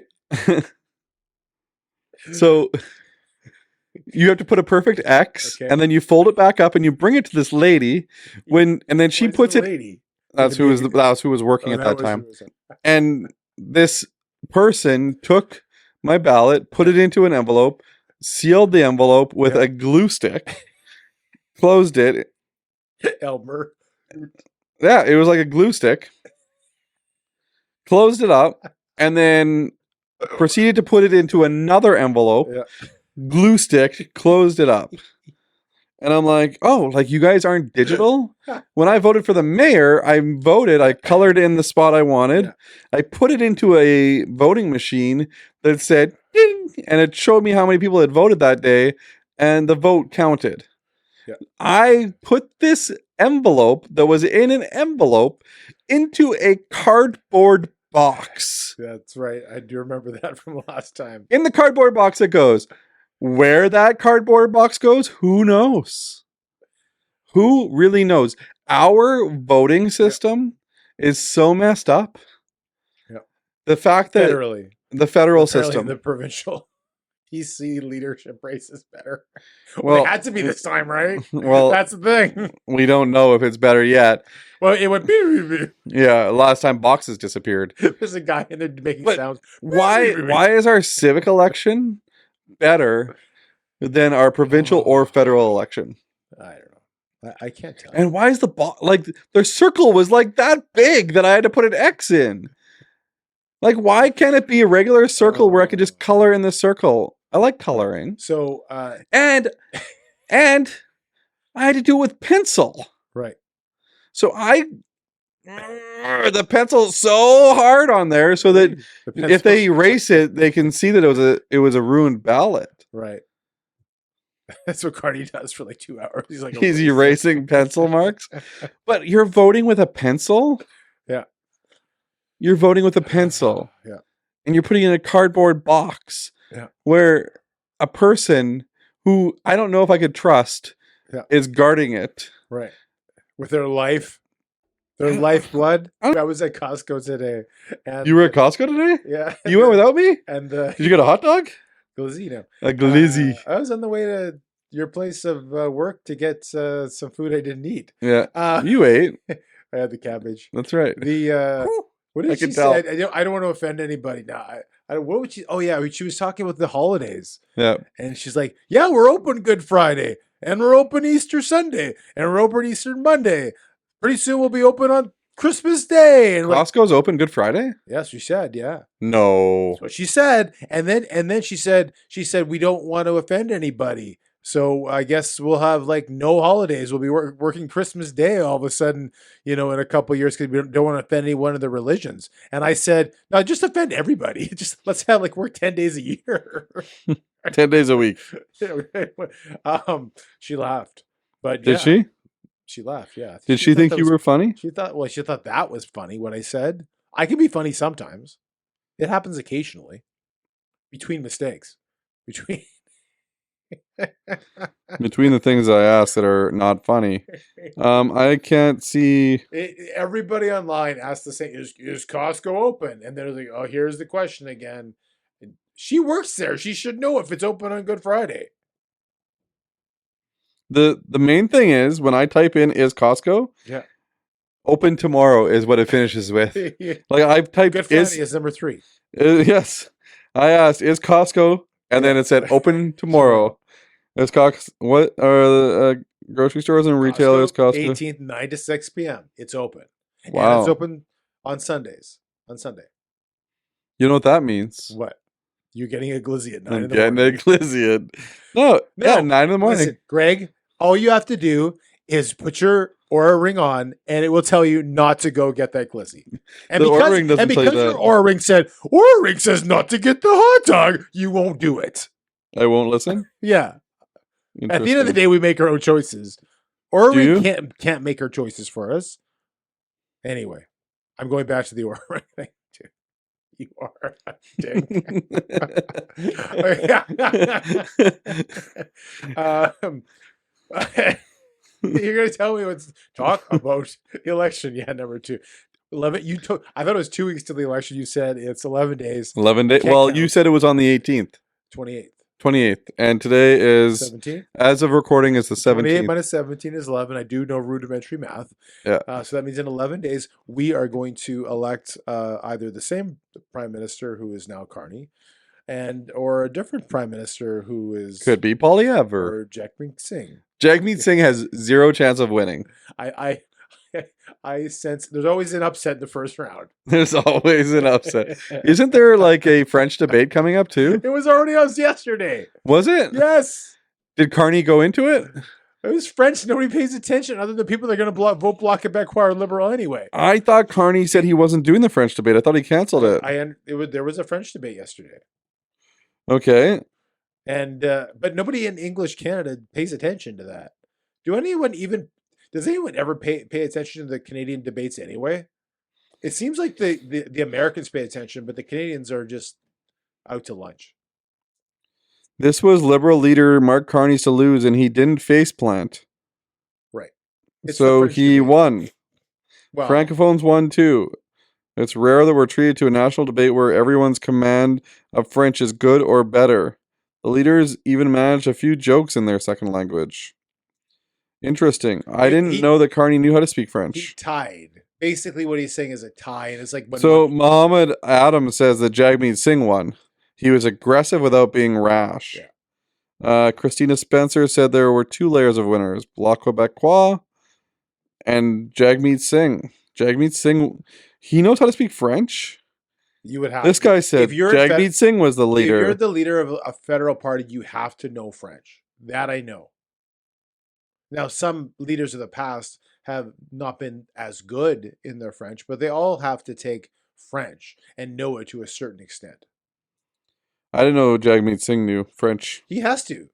Speaker 1: so you have to put a perfect X,
Speaker 2: Okay.
Speaker 1: and then you fold it back up, and you bring it to this lady. And then she
Speaker 2: Where's
Speaker 1: puts
Speaker 2: the
Speaker 1: it.
Speaker 2: lady?
Speaker 1: That's who was working
Speaker 2: Oh,
Speaker 1: at that time.
Speaker 2: was-
Speaker 1: And this person took my ballot, put it into an envelope, sealed the envelope with a glue stick, closed it.
Speaker 2: Elmer.
Speaker 1: Yeah, it was like a glue stick. Closed it up, and then proceeded to put it into another envelope.
Speaker 2: Yeah.
Speaker 1: Glue stick, closed it up. And I'm like, oh, like you guys aren't digital? When I voted for the mayor, I colored in the spot I wanted.
Speaker 2: Yeah.
Speaker 1: I put it into a voting machine that said, ding, and it showed me how many people had voted that day, and the vote counted.
Speaker 2: Yeah.
Speaker 1: I put this envelope that was in an envelope into a cardboard box.
Speaker 2: That's right. I do remember that from last time.
Speaker 1: In the cardboard box it goes. Where that cardboard box goes, who knows? Who really knows? Our voting system is so messed up.
Speaker 2: Yeah.
Speaker 1: The fact that
Speaker 2: Federally.
Speaker 1: the federal
Speaker 2: Apparently
Speaker 1: system.
Speaker 2: the provincial PC leadership race is better.
Speaker 1: Well-
Speaker 2: it had to be this time, right?
Speaker 1: Well,
Speaker 2: That's the thing.
Speaker 1: we don't know if it's better yet.
Speaker 2: Well, it went.
Speaker 1: Yeah, last time boxes disappeared.
Speaker 2: There's a guy in there making
Speaker 1: But
Speaker 2: sounds.
Speaker 1: Why is our civic election better than our provincial or federal election?
Speaker 2: I don't know. I can't tell.
Speaker 1: And why is the like the circle was like that big that I had to put an X in? Like, why can't it be a regular circle where I could just color in the circle? I like coloring.
Speaker 2: So,
Speaker 1: And I had to do it with pencil.
Speaker 2: right.
Speaker 1: So the pencil's so hard on there so that
Speaker 2: The
Speaker 1: if they
Speaker 2: pencil-
Speaker 1: erase it, they can see that it was a ruined ballot.
Speaker 2: right. That's what Cardi does for like 2 hours. He's like,
Speaker 1: He's erasing pencil marks. But you're voting with a pencil?
Speaker 2: Yeah.
Speaker 1: You're voting with a pencil.
Speaker 2: Yeah.
Speaker 1: And you're putting it in a cardboard box.
Speaker 2: Yeah.
Speaker 1: Where a person who I don't know if I could trust is guarding it.
Speaker 2: Right. With their lifeblood. I was at Costco today. And
Speaker 1: You were at Costco today?
Speaker 2: yeah.
Speaker 1: You went without me?
Speaker 2: And
Speaker 1: Did you get a hot dog?
Speaker 2: Glazino.
Speaker 1: A glizzy.
Speaker 2: I was on the way to your place of work to get some food I didn't eat.
Speaker 1: Yeah. You ate.
Speaker 2: I had the cabbage.
Speaker 1: That's right.
Speaker 2: The what did
Speaker 1: I
Speaker 2: she
Speaker 1: can
Speaker 2: say?
Speaker 1: tell.
Speaker 2: I don't want to offend anybody. No, what would she? Oh yeah, she was talking about the holidays,
Speaker 1: Yeah.
Speaker 2: and she's like, "Yeah, we're open Good Friday, and we're open Easter Sunday, and we're open Easter Monday. Pretty soon we'll be open on Christmas Day." And
Speaker 1: Costco's open Good Friday?
Speaker 2: yes, she said, yeah.
Speaker 1: No.
Speaker 2: That's what she said, and then she said we don't want to offend anybody. So I guess we'll have like no holidays. We'll be working Christmas Day all of a sudden, in a couple of years because we don't want to offend any one of the religions. And I said, no, just offend everybody. Just let's have like work 10 days a year.
Speaker 1: 10 days a week.
Speaker 2: She laughed, but
Speaker 1: Did she?
Speaker 2: She laughed. Yeah.
Speaker 1: Did she think
Speaker 2: that
Speaker 1: you
Speaker 2: was-
Speaker 1: were funny?
Speaker 2: She thought that was funny. What I said, I can be funny sometimes. It happens occasionally, between mistakes, between.
Speaker 1: Between the things I asked that are not funny, I can't see.
Speaker 2: Everybody online asked the same: Is Costco open? And they're like, "Oh, here's the question again." She works there. She should know if it's open on Good Friday.
Speaker 1: The main thing is when I type in "is Costco,"
Speaker 2: Yeah.
Speaker 1: open tomorrow is what it finishes with. Like I've typed
Speaker 2: Good Friday
Speaker 1: is
Speaker 2: is number 3.
Speaker 1: yes. I asked is Costco, and then it said open tomorrow. Is Costco what are the grocery stores and retailers? Costco.
Speaker 2: 18th, 9 to 6 p.m. It's open.
Speaker 1: Wow.
Speaker 2: And it's open on Sundays. On Sunday.
Speaker 1: You know what that means?
Speaker 2: What? You're getting a glizzy at 9
Speaker 1: I'm
Speaker 2: in the
Speaker 1: getting
Speaker 2: morning.
Speaker 1: a glizzy. No, yeah, 9 in the morning.
Speaker 2: Listen, Greg, all you have to do is put your Oura ring on, and it will tell you not to go get that glizzy. And
Speaker 1: The Oura ring doesn't tell you
Speaker 2: your
Speaker 1: that.
Speaker 2: Oura ring said, Oura ring says not to get the hot dog, you won't do it.
Speaker 1: I won't listen.
Speaker 2: Yeah. At the end of the
Speaker 1: Interesting.
Speaker 2: day, we make our own choices. Oura
Speaker 1: Do you?
Speaker 2: ring can't make our choices for us. Anyway, I'm going back to the Oura ring thing. You are a dick. You're gonna tell me what's talk about the election? Yeah, number 2. 11. I thought it was 2 weeks till the election. You said it's 11 days.
Speaker 1: 11 days.
Speaker 2: Can't
Speaker 1: Well,
Speaker 2: count.
Speaker 1: you said it was on the 18th,
Speaker 2: 28th,
Speaker 1: 28th, and today is,
Speaker 2: 17.
Speaker 1: as of recording, is the
Speaker 2: 28
Speaker 1: 17th.
Speaker 2: minus 17 is 11. I do know rudimentary math.
Speaker 1: Yeah.
Speaker 2: So that means in 11 days, we are going to elect either the same prime minister who is now Carney, or a different prime minister who is
Speaker 1: Could be Polyev or
Speaker 2: or Jagmeet Singh.
Speaker 1: Jagmeet Singh has zero chance of winning.
Speaker 2: I sense there's always an upset in the first round.
Speaker 1: There's always an upset. Isn't there like a French debate coming up too?
Speaker 2: It was already us yesterday.
Speaker 1: Was it?
Speaker 2: Yes.
Speaker 1: Did Carney go into it?
Speaker 2: It was French. Nobody pays attention other than the people that are going to vote Bloc Québécois or Liberal anyway.
Speaker 1: I thought Carney said he wasn't doing the French debate. I thought he canceled it.
Speaker 2: There was a French debate yesterday.
Speaker 1: Okay.
Speaker 2: And but nobody in English Canada pays attention to that. Does anyone ever pay attention to the Canadian debates anyway? It seems like the Americans pay attention, but the Canadians are just out to lunch.
Speaker 1: This was Liberal leader Mark Carney's to lose, and he didn't face plant.
Speaker 2: Right. It's the
Speaker 1: So
Speaker 2: French
Speaker 1: he
Speaker 2: debate.
Speaker 1: won.
Speaker 2: Well,
Speaker 1: Francophones won too. It's rare that we're treated to a national debate where everyone's command of French is good or better. The leaders even managed a few jokes in their second language. Interesting. I didn't know that Carney knew how to speak
Speaker 2: he
Speaker 1: French.
Speaker 2: tied. Basically, what he's saying is a tie, and it's like
Speaker 1: So Mohammed Adam says that Jagmeet Singh won. He was aggressive without being rash. Christina Spencer said there were 2 layers of winners: Bloc Québécois and Jagmeet Singh. Jagmeet Singh, he knows how to speak French.
Speaker 2: you would have
Speaker 1: This
Speaker 2: to.
Speaker 1: guy said
Speaker 2: If you're
Speaker 1: Jagmeet Singh was the
Speaker 2: If
Speaker 1: leader.
Speaker 2: you're the leader of a federal party, you have to know French. That I know. Now, some leaders of the past have not been as good in their French, but they all have to take French and know it to a certain extent.
Speaker 1: I didn't know Jagmeet Singh knew French.
Speaker 2: He has to.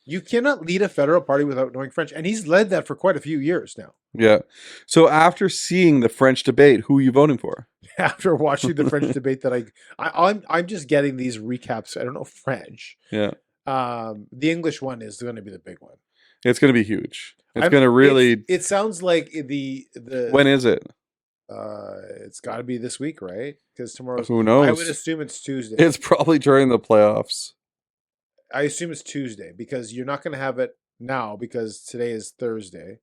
Speaker 2: You cannot lead a federal party without knowing French, and he's led that for quite a few years now.
Speaker 1: Yeah. So after seeing the French debate, who are you voting for?
Speaker 2: After watching the French debate, that I'm just getting these recaps. I don't know French.
Speaker 1: Yeah.
Speaker 2: The English one is going to be the big one.
Speaker 1: It's going to be huge. It's going to really...
Speaker 2: It sounds like the
Speaker 1: When is it?
Speaker 2: It's got to be this week, right? Because tomorrow's.
Speaker 1: Who knows?
Speaker 2: I would assume it's Tuesday.
Speaker 1: It's probably during the playoffs.
Speaker 2: I assume it's Tuesday because you're not going to have it now because today is Thursday.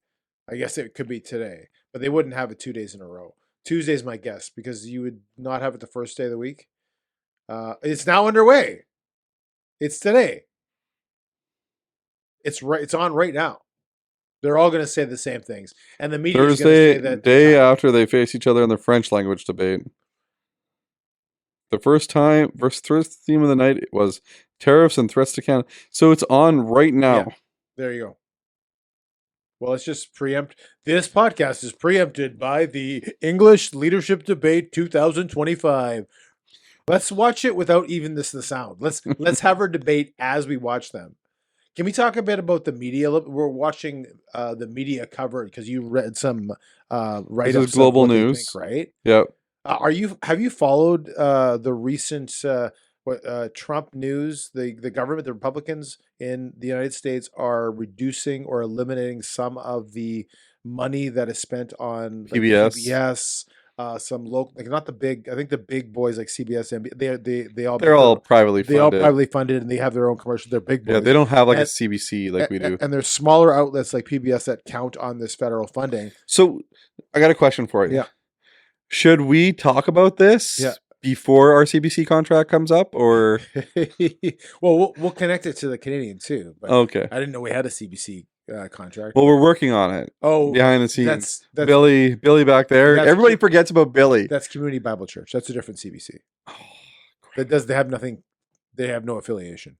Speaker 2: I guess it could be today, but they wouldn't have it 2 days in a row. Tuesday's my guess because you would not have it the first day of the week. It's now underway. It's today. It's right. It's on right now. They're all going to say the same things, and the media is going to say
Speaker 1: Thursday,
Speaker 2: that
Speaker 1: day after they face each other in the French language debate. The first theme of the night was tariffs and threats to Canada. So it's on right now.
Speaker 2: Yeah. There you go. Well, it's just preempt. This podcast is preempted by the English Leadership Debate 2025. Let's watch it without even the sound. Let's have our debate as we watch them. Can we talk a bit about the media? We're watching the media cover because you read some write-ups.
Speaker 1: This is global news,
Speaker 2: right?
Speaker 1: Yep.
Speaker 2: Have you followed the recent Trump news? The government, the Republicans in the United States are reducing or eliminating some of the money that is spent on
Speaker 1: PBS.
Speaker 2: Some local, like not the big. I think the big boys like CBS, and
Speaker 1: They're all privately funded.
Speaker 2: They all privately funded, and they have their own commercials. They're big boys.
Speaker 1: Yeah, they don't have like a CBC like we do.
Speaker 2: And there's smaller outlets like PBS that count on this federal funding.
Speaker 1: So I got a question for you.
Speaker 2: Yeah.
Speaker 1: Should we talk about this before our CBC contract comes up, or?
Speaker 2: Well, we'll connect it to the Canadian too. But
Speaker 1: okay.
Speaker 2: I didn't know we had a CBC contract.
Speaker 1: Well, we're working on it.
Speaker 2: Oh,
Speaker 1: behind the scenes.
Speaker 2: That's
Speaker 1: Billy back there. Everybody forgets about Billy.
Speaker 2: That's Community Bible Church. That's a different CBC. They have nothing. They have no affiliation.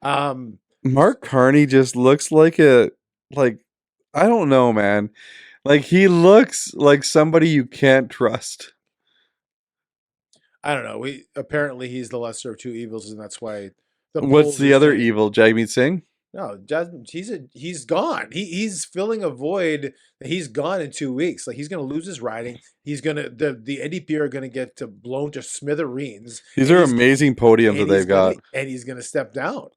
Speaker 1: Mark Carney just looks like I don't know, man. Like he looks like somebody you can't trust.
Speaker 2: I don't know. Apparently he's the lesser of two evils, and that's why the
Speaker 1: What's
Speaker 2: polls are
Speaker 1: the other
Speaker 2: saying,
Speaker 1: evil? Jagmeet Singh?
Speaker 2: no, he's gone. He's filling a void that he's gone in 2 weeks. Like he's going to lose his riding. He's going to the NDP are going to get blown to smithereens.
Speaker 1: These
Speaker 2: and
Speaker 1: are
Speaker 2: he's-
Speaker 1: amazing podiums that
Speaker 2: and
Speaker 1: they've got.
Speaker 2: he's going to step down.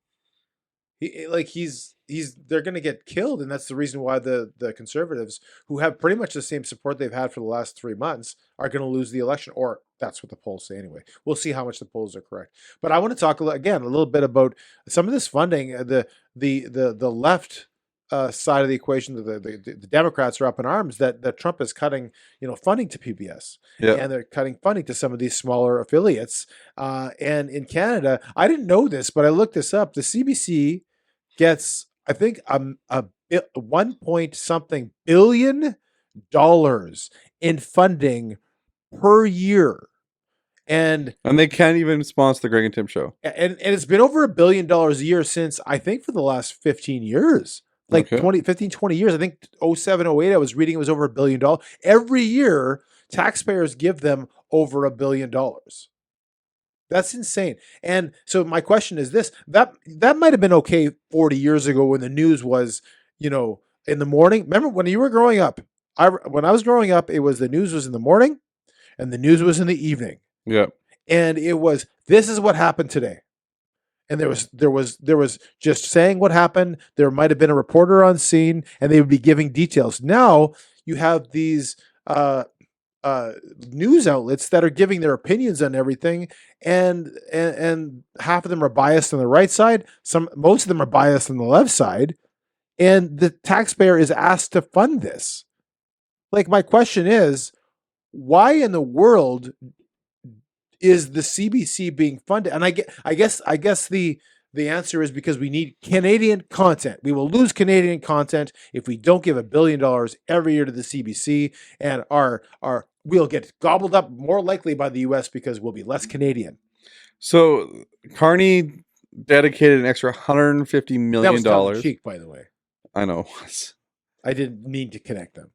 Speaker 2: They're going to get killed, and that's the reason why the Conservatives, who have pretty much the same support they've had for the last 3 months, are going to lose the election, or that's what the polls say anyway. We'll see how much the polls are correct. But I want to talk again a little bit about some of this funding. The left side of the equation, the Democrats are up in arms that Trump is cutting funding to PBS,
Speaker 1: Yeah.
Speaker 2: and they're cutting funding to some of these smaller affiliates. And in Canada, I didn't know this, but I looked this up. The CBC gets, I think, a 1 point something billion dollars in funding per year, and
Speaker 1: they can't even sponsor the Greg and Tim show.
Speaker 2: it's been over $1 billion a year since, I think, for the last 15 years. Like
Speaker 1: Okay.
Speaker 2: 20 years. I think 07, 08, I was reading it was over $1 billion. Every year, taxpayers give them over $1 billion. That's insane. And so my question is this: that might have been okay 40 years ago when the news was, in the morning. Remember when you were growing up? When I was growing up, it was the news was in the morning, and the news was in the evening.
Speaker 1: Yeah.
Speaker 2: And it was, this is what happened today. And there was just saying what happened. There might have been a reporter on scene, and they would be giving details. Now you have these news outlets that are giving their opinions on everything, and half of them are biased on the right side. Most of them are biased on the left side, and the taxpayer is asked to fund this. Like, my question is, why in the world is the CBC being funded? And I guess the answer is because we need Canadian content. We will lose Canadian content if we don't give $1 billion every year to the CBC, and we'll get gobbled up more likely by the US because we'll be less Canadian.
Speaker 1: So Carney dedicated an extra $150 million.
Speaker 2: That was tongue in cheek, by the way.
Speaker 1: I know.
Speaker 2: I didn't mean to connect them.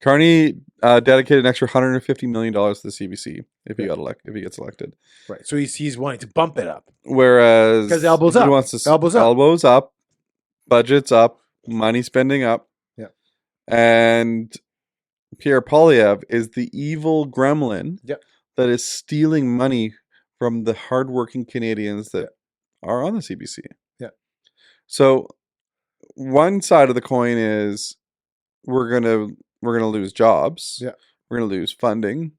Speaker 1: Carney dedicated an extra $150 million to the CBC if he gets elected.
Speaker 2: Right. So he's wanting to bump it up.
Speaker 1: Whereas
Speaker 2: because elbows
Speaker 1: he
Speaker 2: up.
Speaker 1: wants to
Speaker 2: Elbows up.
Speaker 1: budgets up, money spending up.
Speaker 2: Yeah.
Speaker 1: And Pierre Poilievre is the evil gremlin that is stealing money from the hardworking Canadians that are on the CBC.
Speaker 2: Yeah.
Speaker 1: So one side of the coin is we're gonna lose jobs.
Speaker 2: Yeah.
Speaker 1: We're gonna lose funding.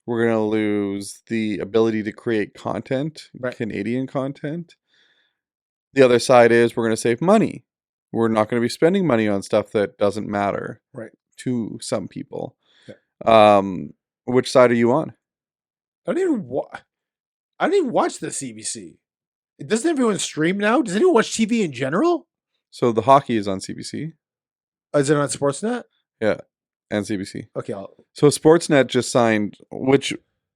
Speaker 1: We're gonna lose the ability to create content, Canadian content. The other side is we're gonna save money. We're not gonna be spending money on stuff that doesn't matter to some people.
Speaker 2: Yeah.
Speaker 1: Which side are you on?
Speaker 2: I don't even watch the CBC. Doesn't everyone stream now? Does anyone watch TV in general?
Speaker 1: So the hockey is on CBC.
Speaker 2: Is it on Sportsnet?
Speaker 1: Yeah, and CBC.
Speaker 2: Okay.
Speaker 1: So Sportsnet just signed.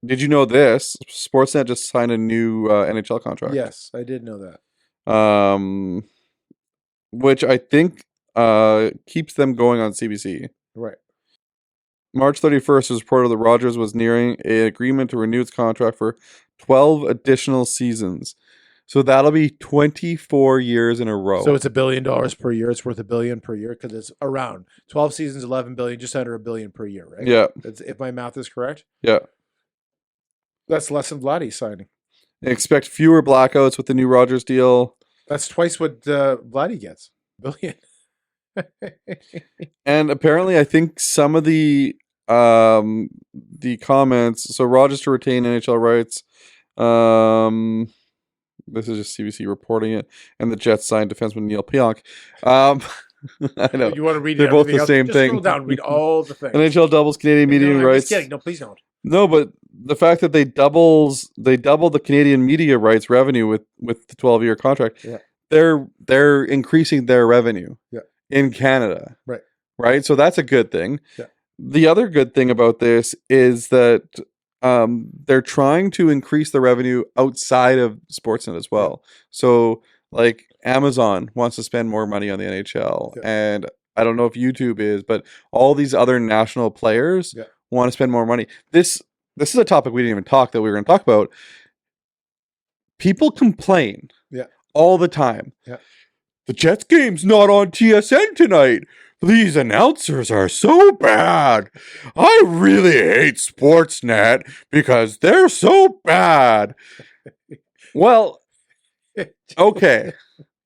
Speaker 1: Did you know this? Sportsnet just signed a new NHL contract.
Speaker 2: Yes, I did know that.
Speaker 1: Which I think keeps them going on CBC.
Speaker 2: Right.
Speaker 1: March 31st, it was reported that Rogers was nearing an agreement to renew its contract for 12 additional seasons. So that'll be 24 years in a row.
Speaker 2: So it's $1 billion per year. It's worth $1 billion per year because it's around 12 seasons, 11 billion, just under $1 billion per year, right?
Speaker 1: Yeah.
Speaker 2: If my math is correct.
Speaker 1: Yeah.
Speaker 2: That's less than Vladdy signing.
Speaker 1: Expect fewer blackouts with the new Rogers deal.
Speaker 2: That's twice what Vladdy gets. $1 billion.
Speaker 1: And apparently, I think some of the comments. So Rogers to retain NHL rights. This is just CBC reporting it, and the Jets signed defenseman Neil Pionk. I know
Speaker 2: you want to read?
Speaker 1: They're both the same
Speaker 2: just
Speaker 1: thing.
Speaker 2: Scroll down, read all the things.
Speaker 1: NHL doubles Canadian media
Speaker 2: I'm
Speaker 1: rights.
Speaker 2: Just kidding. No, please don't.
Speaker 1: No, but the fact that they double the Canadian media rights revenue with the 12-year contract.
Speaker 2: Yeah.
Speaker 1: They're increasing their revenue.
Speaker 2: Yeah.
Speaker 1: In Canada.
Speaker 2: Right.
Speaker 1: So that's a good thing.
Speaker 2: Yeah.
Speaker 1: The other good thing about this is that they're trying to increase the revenue outside of Sportsnet as well. So like Amazon wants to spend more money on the NHL, and I don't know if YouTube is, but all these other national players want to spend more money. This is a topic we didn't even talk that we were going to talk about. People complain all the time.
Speaker 2: Yeah.
Speaker 1: The Jets game's not on TSN tonight. These announcers are so bad. I really hate Sportsnet because they're so bad. Well, okay.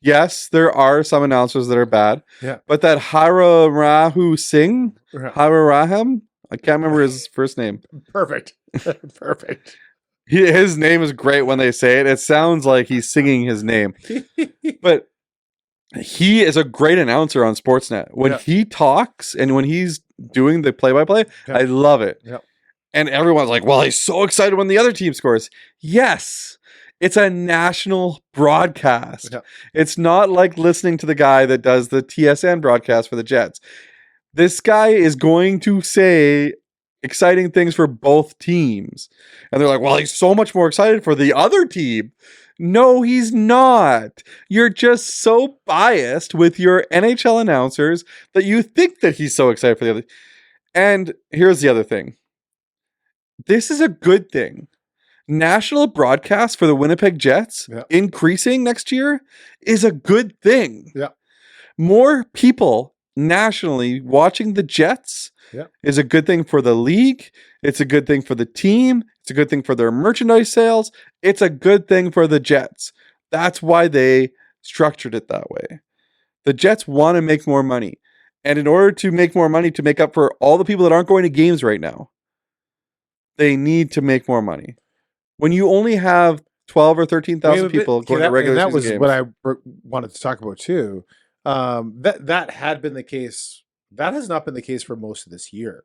Speaker 1: Yes, there are some announcers that are bad.
Speaker 2: Yeah.
Speaker 1: But that Hararahu Singh, Hararaham, I can't remember his first name.
Speaker 2: Perfect. Perfect.
Speaker 1: His name is great when they say it. It sounds like he's singing his name. But he is a great announcer on Sportsnet. When he talks and when he's doing the play-by-play, I love it.
Speaker 2: Yeah.
Speaker 1: And everyone's like, well, he's so excited when the other team scores. Yes. It's a national broadcast. Yeah. It's not like listening to the guy that does the TSN broadcast for the Jets. This guy is going to say exciting things for both teams. And they're like, well, he's so much more excited for the other team. No, he's not. You're just so biased with your NHL announcers that you think that he's so excited for the other. And here's the other thing. This is a good thing. National broadcast for the Winnipeg Jets increasing next year is a good thing.
Speaker 2: Yeah.
Speaker 1: More people nationally watching the Jets is a good thing for the league. It's a good thing for the team. It's a good thing for their merchandise sales. It's a good thing for the Jets. That's why they structured it that way. The Jets want to make more money. And in order to make more money to make up for all the people that aren't going to games right now, they need to make more money. When you only have 12 or 13,000 people going to regular season games.
Speaker 2: That was what I wanted to talk about too. That had been the case. That has not been the case for most of this year.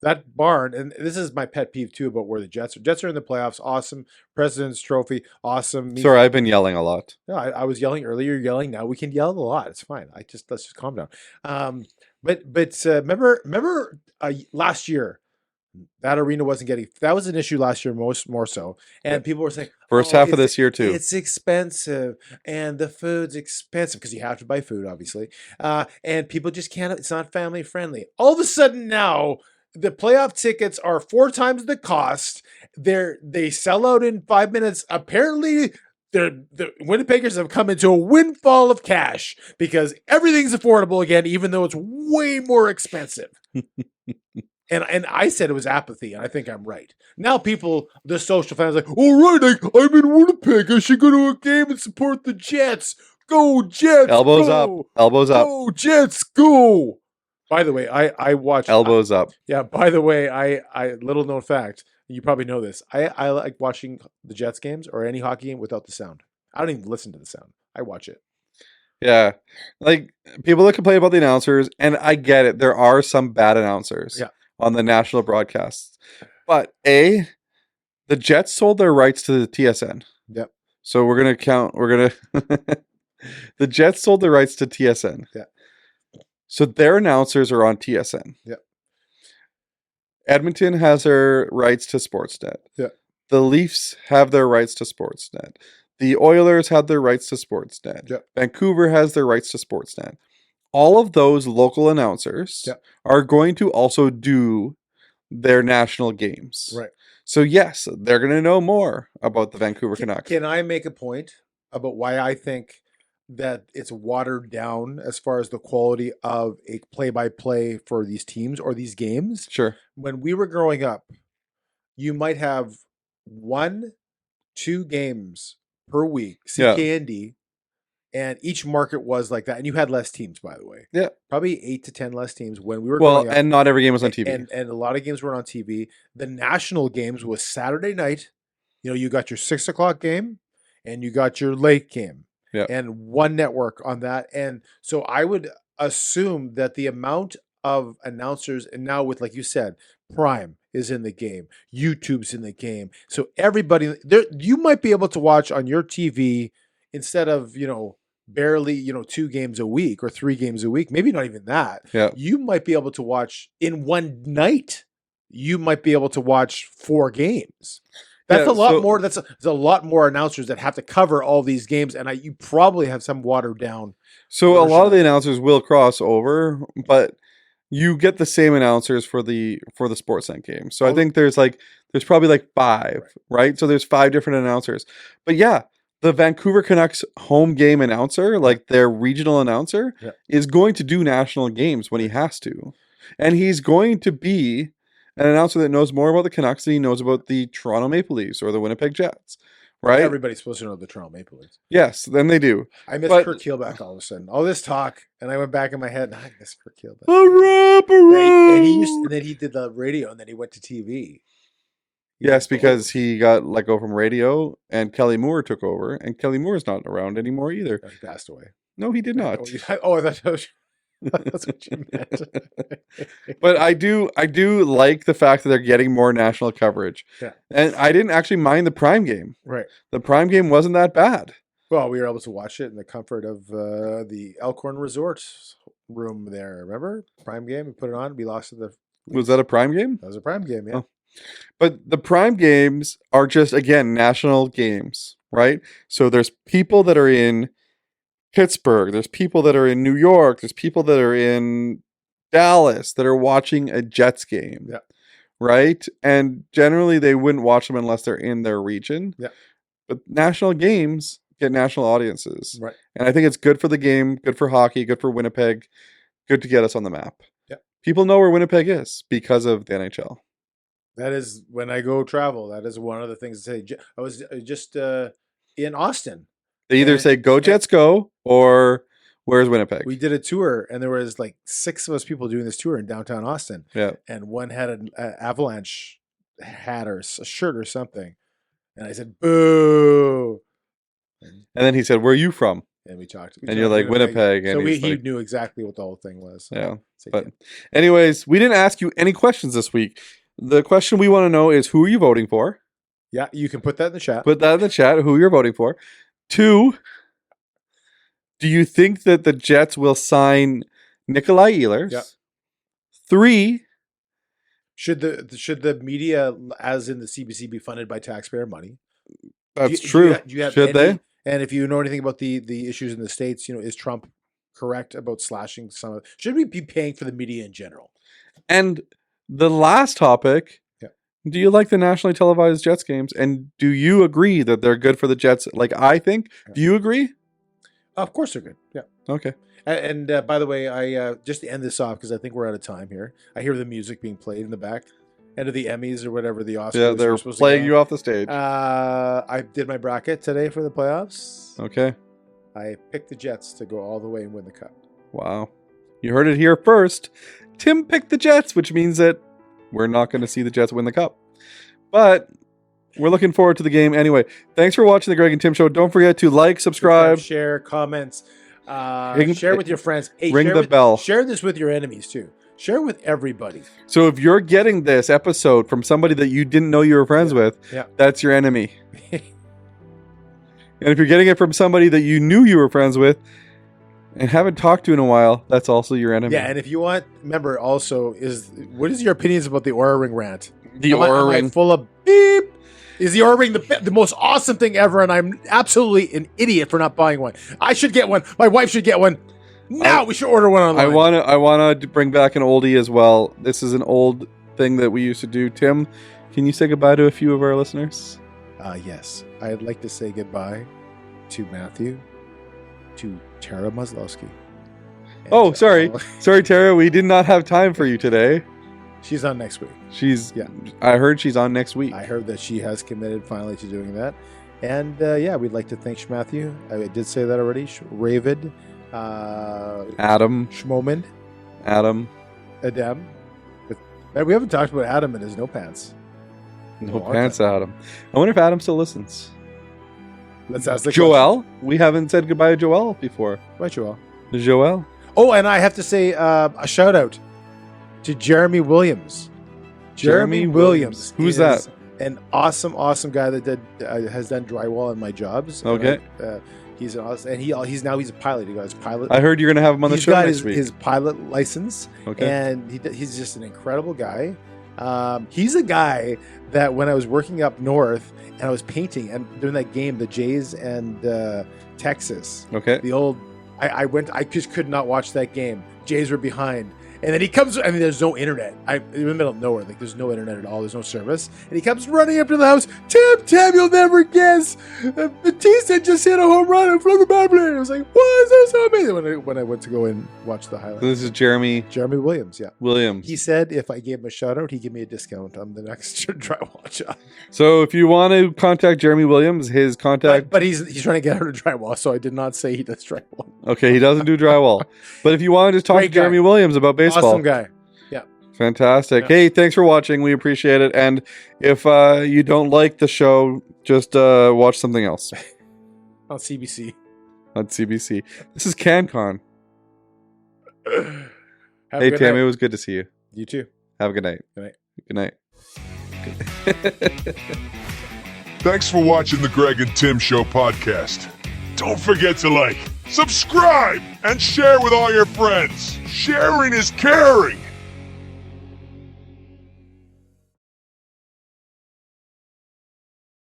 Speaker 2: That barn, and this is my pet peeve too about where the Jets are. Jets are in the playoffs. Awesome. President's Trophy. Awesome.
Speaker 1: Sorry, I've been yelling a lot.
Speaker 2: No, I was yelling earlier. You're yelling now. We can yell a lot. It's fine. Let's just calm down. But remember last year, that arena wasn't getting. That was an issue last year, more so. And people were saying
Speaker 1: first half of this year too.
Speaker 2: It's expensive, and the food's expensive because you have to buy food, obviously. And people just can't. It's not family friendly. All of a sudden now, the playoff tickets are 4 times the cost. They sell out in 5 minutes. Apparently, the Winnipeggers have come into a windfall of cash because everything's affordable again, even though it's way more expensive. And I said it was apathy, and I think I'm right. Now people, the social fans, are like, all right, I'm in Winnipeg. I should go to a game and support the Jets. Go Jets!
Speaker 1: Elbows
Speaker 2: go!
Speaker 1: up. Elbows up.
Speaker 2: Go Jets! Go! By the way, I watch
Speaker 1: elbows up.
Speaker 2: Yeah. By the way, I little known fact. You probably know this. I like watching the Jets games or any hockey game without the sound. I don't even listen to the sound. I watch it.
Speaker 1: Yeah, like people that complain about the announcers, and I get it. There are some bad announcers.
Speaker 2: Yeah.
Speaker 1: On the national broadcasts. But the Jets sold their rights to the TSN.
Speaker 2: Yep.
Speaker 1: So the Jets sold their rights to TSN.
Speaker 2: Yeah.
Speaker 1: So their announcers are on TSN.
Speaker 2: Yep.
Speaker 1: Edmonton has their rights to Sportsnet.
Speaker 2: Yeah.
Speaker 1: The Leafs have their rights to Sportsnet. The Oilers have their rights to Sportsnet.
Speaker 2: Yep.
Speaker 1: Vancouver has their rights to Sportsnet. All of those local announcers are going to also do their national games.
Speaker 2: Right.
Speaker 1: So, yes, they're going to know more about the Vancouver Canucks.
Speaker 2: Can I make a point about why I think that it's watered down as far as the quality of a play-by-play for these teams or these games?
Speaker 1: Sure.
Speaker 2: When we were growing up, you might have 1-2 games per week, CKND. And each market was like that. And you had less teams, by the way.
Speaker 1: Yeah.
Speaker 2: Probably 8 to 10 less teams when we were growing up.
Speaker 1: And not every game was on TV.
Speaker 2: And a lot of games were on TV. The national games was Saturday night. You know, you got your 6 o'clock game and you got your late game.
Speaker 1: Yeah.
Speaker 2: And one network on that. And so I would assume that the amount of announcers, and now with, like you said, Prime is in the game. YouTube's in the game. So everybody, there, you might be able to watch on your TV instead of, barely, 2 games a week or 3 games a week, maybe not even that.
Speaker 1: Yeah.
Speaker 2: You might be able to watch in one night. You might be able to watch 4 games. That's
Speaker 1: Yeah,
Speaker 2: a lot
Speaker 1: so-
Speaker 2: more. There's a lot more announcers that have to cover all these games, and you probably have some watered down.
Speaker 1: So a lot of the
Speaker 2: version.
Speaker 1: announcers will cross over, but you get the same announcers for the Sportsnet game. So I
Speaker 2: Oh.
Speaker 1: think there's probably like 5, right? So there's 5 different announcers. But yeah, the Vancouver Canucks home game announcer, like their regional announcer,
Speaker 2: Yeah.
Speaker 1: is going to do national games when he has to. And he's going to be an announcer that knows more about the Canucks than he knows about the Toronto Maple Leafs or the Winnipeg Jets. Right?
Speaker 2: Everybody's supposed to know the Toronto Maple Leafs.
Speaker 1: Yes, then they do.
Speaker 2: I missed
Speaker 1: But-
Speaker 2: Kurt Keelback all of a sudden. All this talk, and I went back in my head. I missed Kurt Keelback. And then he did the radio, and then he went to TV.
Speaker 1: Yes, because he got let go from radio, and Kelly Moore took over, and Kelly Moore's not around anymore either.
Speaker 2: He passed away.
Speaker 1: No, he did not.
Speaker 2: Oh, I thought that's what you meant.
Speaker 1: But I do like the fact that they're getting more national coverage.
Speaker 2: Yeah.
Speaker 1: And I didn't actually mind the Prime game.
Speaker 2: Right.
Speaker 1: The Prime game wasn't that bad.
Speaker 2: Well, we were able to watch it in the comfort of the Elkhorn Resort room there. Remember? Prime game. We put it on. We lost to the.
Speaker 1: Was that a Prime game?
Speaker 2: That was a Prime game, yeah.
Speaker 1: Oh. But the Prime games are just, again, national games, right? So there's people that are in Pittsburgh, there's people that are in New York, there's people that are in Dallas that are watching a Jets game.
Speaker 2: Yeah.
Speaker 1: Right? And generally they wouldn't watch them unless they're in their region.
Speaker 2: Yeah.
Speaker 1: But national games get national audiences.
Speaker 2: Right.
Speaker 1: And I think it's good for the game, good for hockey, good for Winnipeg, good to get us on the map.
Speaker 2: Yeah.
Speaker 1: People know where Winnipeg is because of the NHL.
Speaker 2: That is when I go travel. That is one of the things to say. I was just in Austin.
Speaker 1: They either
Speaker 2: And-
Speaker 1: say "Go Jets, go" or "Where's Winnipeg?"
Speaker 2: We did a tour, and there was like 6 of us people doing this tour in downtown Austin.
Speaker 1: Yeah.
Speaker 2: And one had an Avalanche hat or a shirt or something, and I said, "Boo!"
Speaker 1: And then he said, "Where are you from?"
Speaker 2: And we talked.
Speaker 1: And you're like, "Winnipeg," and
Speaker 2: So
Speaker 1: he's
Speaker 2: he
Speaker 1: like-
Speaker 2: knew exactly what the whole thing was.
Speaker 1: Yeah.
Speaker 2: So,
Speaker 1: But anyways, we didn't ask you any questions this week. The question we want to know is, who are you voting for?
Speaker 2: yeah, you can put that in the chat.
Speaker 1: Put that in the chat, who you're voting for. 2, do you think that the Jets will sign Nikolai Ehlers?
Speaker 2: Yeah.
Speaker 1: 3,
Speaker 2: Should the media, as in the CBC, be funded by taxpayer money?
Speaker 1: that's
Speaker 2: Do you-
Speaker 1: true.
Speaker 2: do you have
Speaker 1: Should
Speaker 2: any-
Speaker 1: they?
Speaker 2: And if you know anything about the issues in the States, is Trump correct about slashing some of? Should we be paying for the media in general?
Speaker 1: And the last topic,
Speaker 2: Yeah.
Speaker 1: do you like the nationally televised Jets games? And do you agree that they're good for the Jets? Like I think. Do you agree?
Speaker 2: Of course they're good. Yeah.
Speaker 1: Okay.
Speaker 2: And by the way, I just to end this off because I think we're out of time here. I hear the music being played in the back, end of the Emmys or whatever the Oscars.
Speaker 1: Yeah, they're playing you off the stage.
Speaker 2: I did my bracket today for the playoffs.
Speaker 1: Okay.
Speaker 2: I picked the Jets to go all the way and win the cup.
Speaker 1: Wow. You heard it here first. Tim picked the Jets, which means that we're not going to see the Jets win the cup. But we're looking forward to the game anyway. Thanks for watching the Greg and Tim Show. Don't forget to like, subscribe.
Speaker 2: share, comments,
Speaker 1: Ring-
Speaker 2: share with your friends. Hey,
Speaker 1: ring
Speaker 2: share
Speaker 1: the
Speaker 2: with-
Speaker 1: bell.
Speaker 2: Share this with your enemies too. Share with everybody.
Speaker 1: So if you're getting this episode from somebody that you didn't know you were friends with,
Speaker 2: Yeah.
Speaker 1: that's your enemy. And if you're getting it from somebody that you knew you were friends with and haven't talked to in a while, that's also your enemy.
Speaker 2: Yeah, and if you want, remember also what is your opinions about the Oura Ring rant?
Speaker 1: The
Speaker 2: Am I
Speaker 1: Oura Ring.
Speaker 2: full of beep? Is the Oura Ring the most awesome thing ever? And I'm absolutely an idiot for not buying one. I should get one. My wife should get one. Now we should order one online.
Speaker 1: I want to bring back an oldie as well. This is an old thing that we used to do. Tim, can you say goodbye to a few of our listeners?
Speaker 2: Yes, I'd like to say goodbye to Matthew, to Tara Muslowski. and
Speaker 1: Oh,
Speaker 2: to
Speaker 1: sorry.
Speaker 2: all-
Speaker 1: Sorry, Tara, we did not have time for you today.
Speaker 2: She's on next week.
Speaker 1: Yeah. I heard she's on next week.
Speaker 2: I heard that she has committed finally to doing that. And we'd like to thank Matthew. I did say that already. Ravid,
Speaker 1: Adam,
Speaker 2: Schmoman,
Speaker 1: Adam,
Speaker 2: Adam. Man, we haven't talked about Adam and his no pants.
Speaker 1: no
Speaker 2: Oh,
Speaker 1: pants, Adam. I wonder if Adam still listens.
Speaker 2: Let's ask the
Speaker 1: Joel, we haven't said goodbye to Joel before.
Speaker 2: question. Right, Joel.
Speaker 1: Joel.
Speaker 2: Oh, and I have to say a shout out to Jeremy Williams.
Speaker 1: Jeremy Williams. Who's
Speaker 2: is
Speaker 1: that?
Speaker 2: An awesome guy that has done drywall in my jobs.
Speaker 1: Okay.
Speaker 2: And, he's an awesome, and he's a pilot. He got his pilot.
Speaker 1: I heard you're going to have him on the
Speaker 2: He's
Speaker 1: show
Speaker 2: got
Speaker 1: next week.
Speaker 2: his pilot license,
Speaker 1: Okay.
Speaker 2: and he's just an incredible guy. He's a guy that when I was working up north and I was painting and doing that game, the Jays and Texas.
Speaker 1: Okay.
Speaker 2: The old, I just could not watch that game. Jays were behind. And then he comes, I mean, there's no internet. I'm in the middle of nowhere. Like, there's no internet at all. There's no service. And he comes running up to the house. Tim, you'll never guess. Batista just hit a home run in front of the boundary. I was like, what is this so amazing? When I went to go and watch the highlights.
Speaker 1: This is Jeremy
Speaker 2: Williams, yeah.
Speaker 1: Williams.
Speaker 2: He said if I gave him a shout out, he'd give me a discount on the next drywall job.
Speaker 1: So if you want to contact Jeremy Williams, his contact.
Speaker 2: But he's trying to get out of drywall, so I did not say he does drywall.
Speaker 1: Okay, he doesn't do drywall. But if you want to just talk
Speaker 2: Great
Speaker 1: to Jeremy
Speaker 2: guy.
Speaker 1: Williams about baseball.
Speaker 2: Awesome guy. Yeah.
Speaker 1: Fantastic.
Speaker 2: Yeah.
Speaker 1: Hey, thanks for watching. We appreciate it. And if you don't like the show, just watch something else
Speaker 2: On CBC.
Speaker 1: on CBC. This is CanCon.
Speaker 2: Have a
Speaker 1: Hey,
Speaker 2: good
Speaker 1: Tim,
Speaker 2: night.
Speaker 1: it was good to see you.
Speaker 2: You too.
Speaker 1: Have a good night.
Speaker 2: Good night.
Speaker 1: Good night.
Speaker 3: Thanks for watching the Greg and Tim Show podcast. Don't forget to like, subscribe, and share with all your friends. Sharing is caring.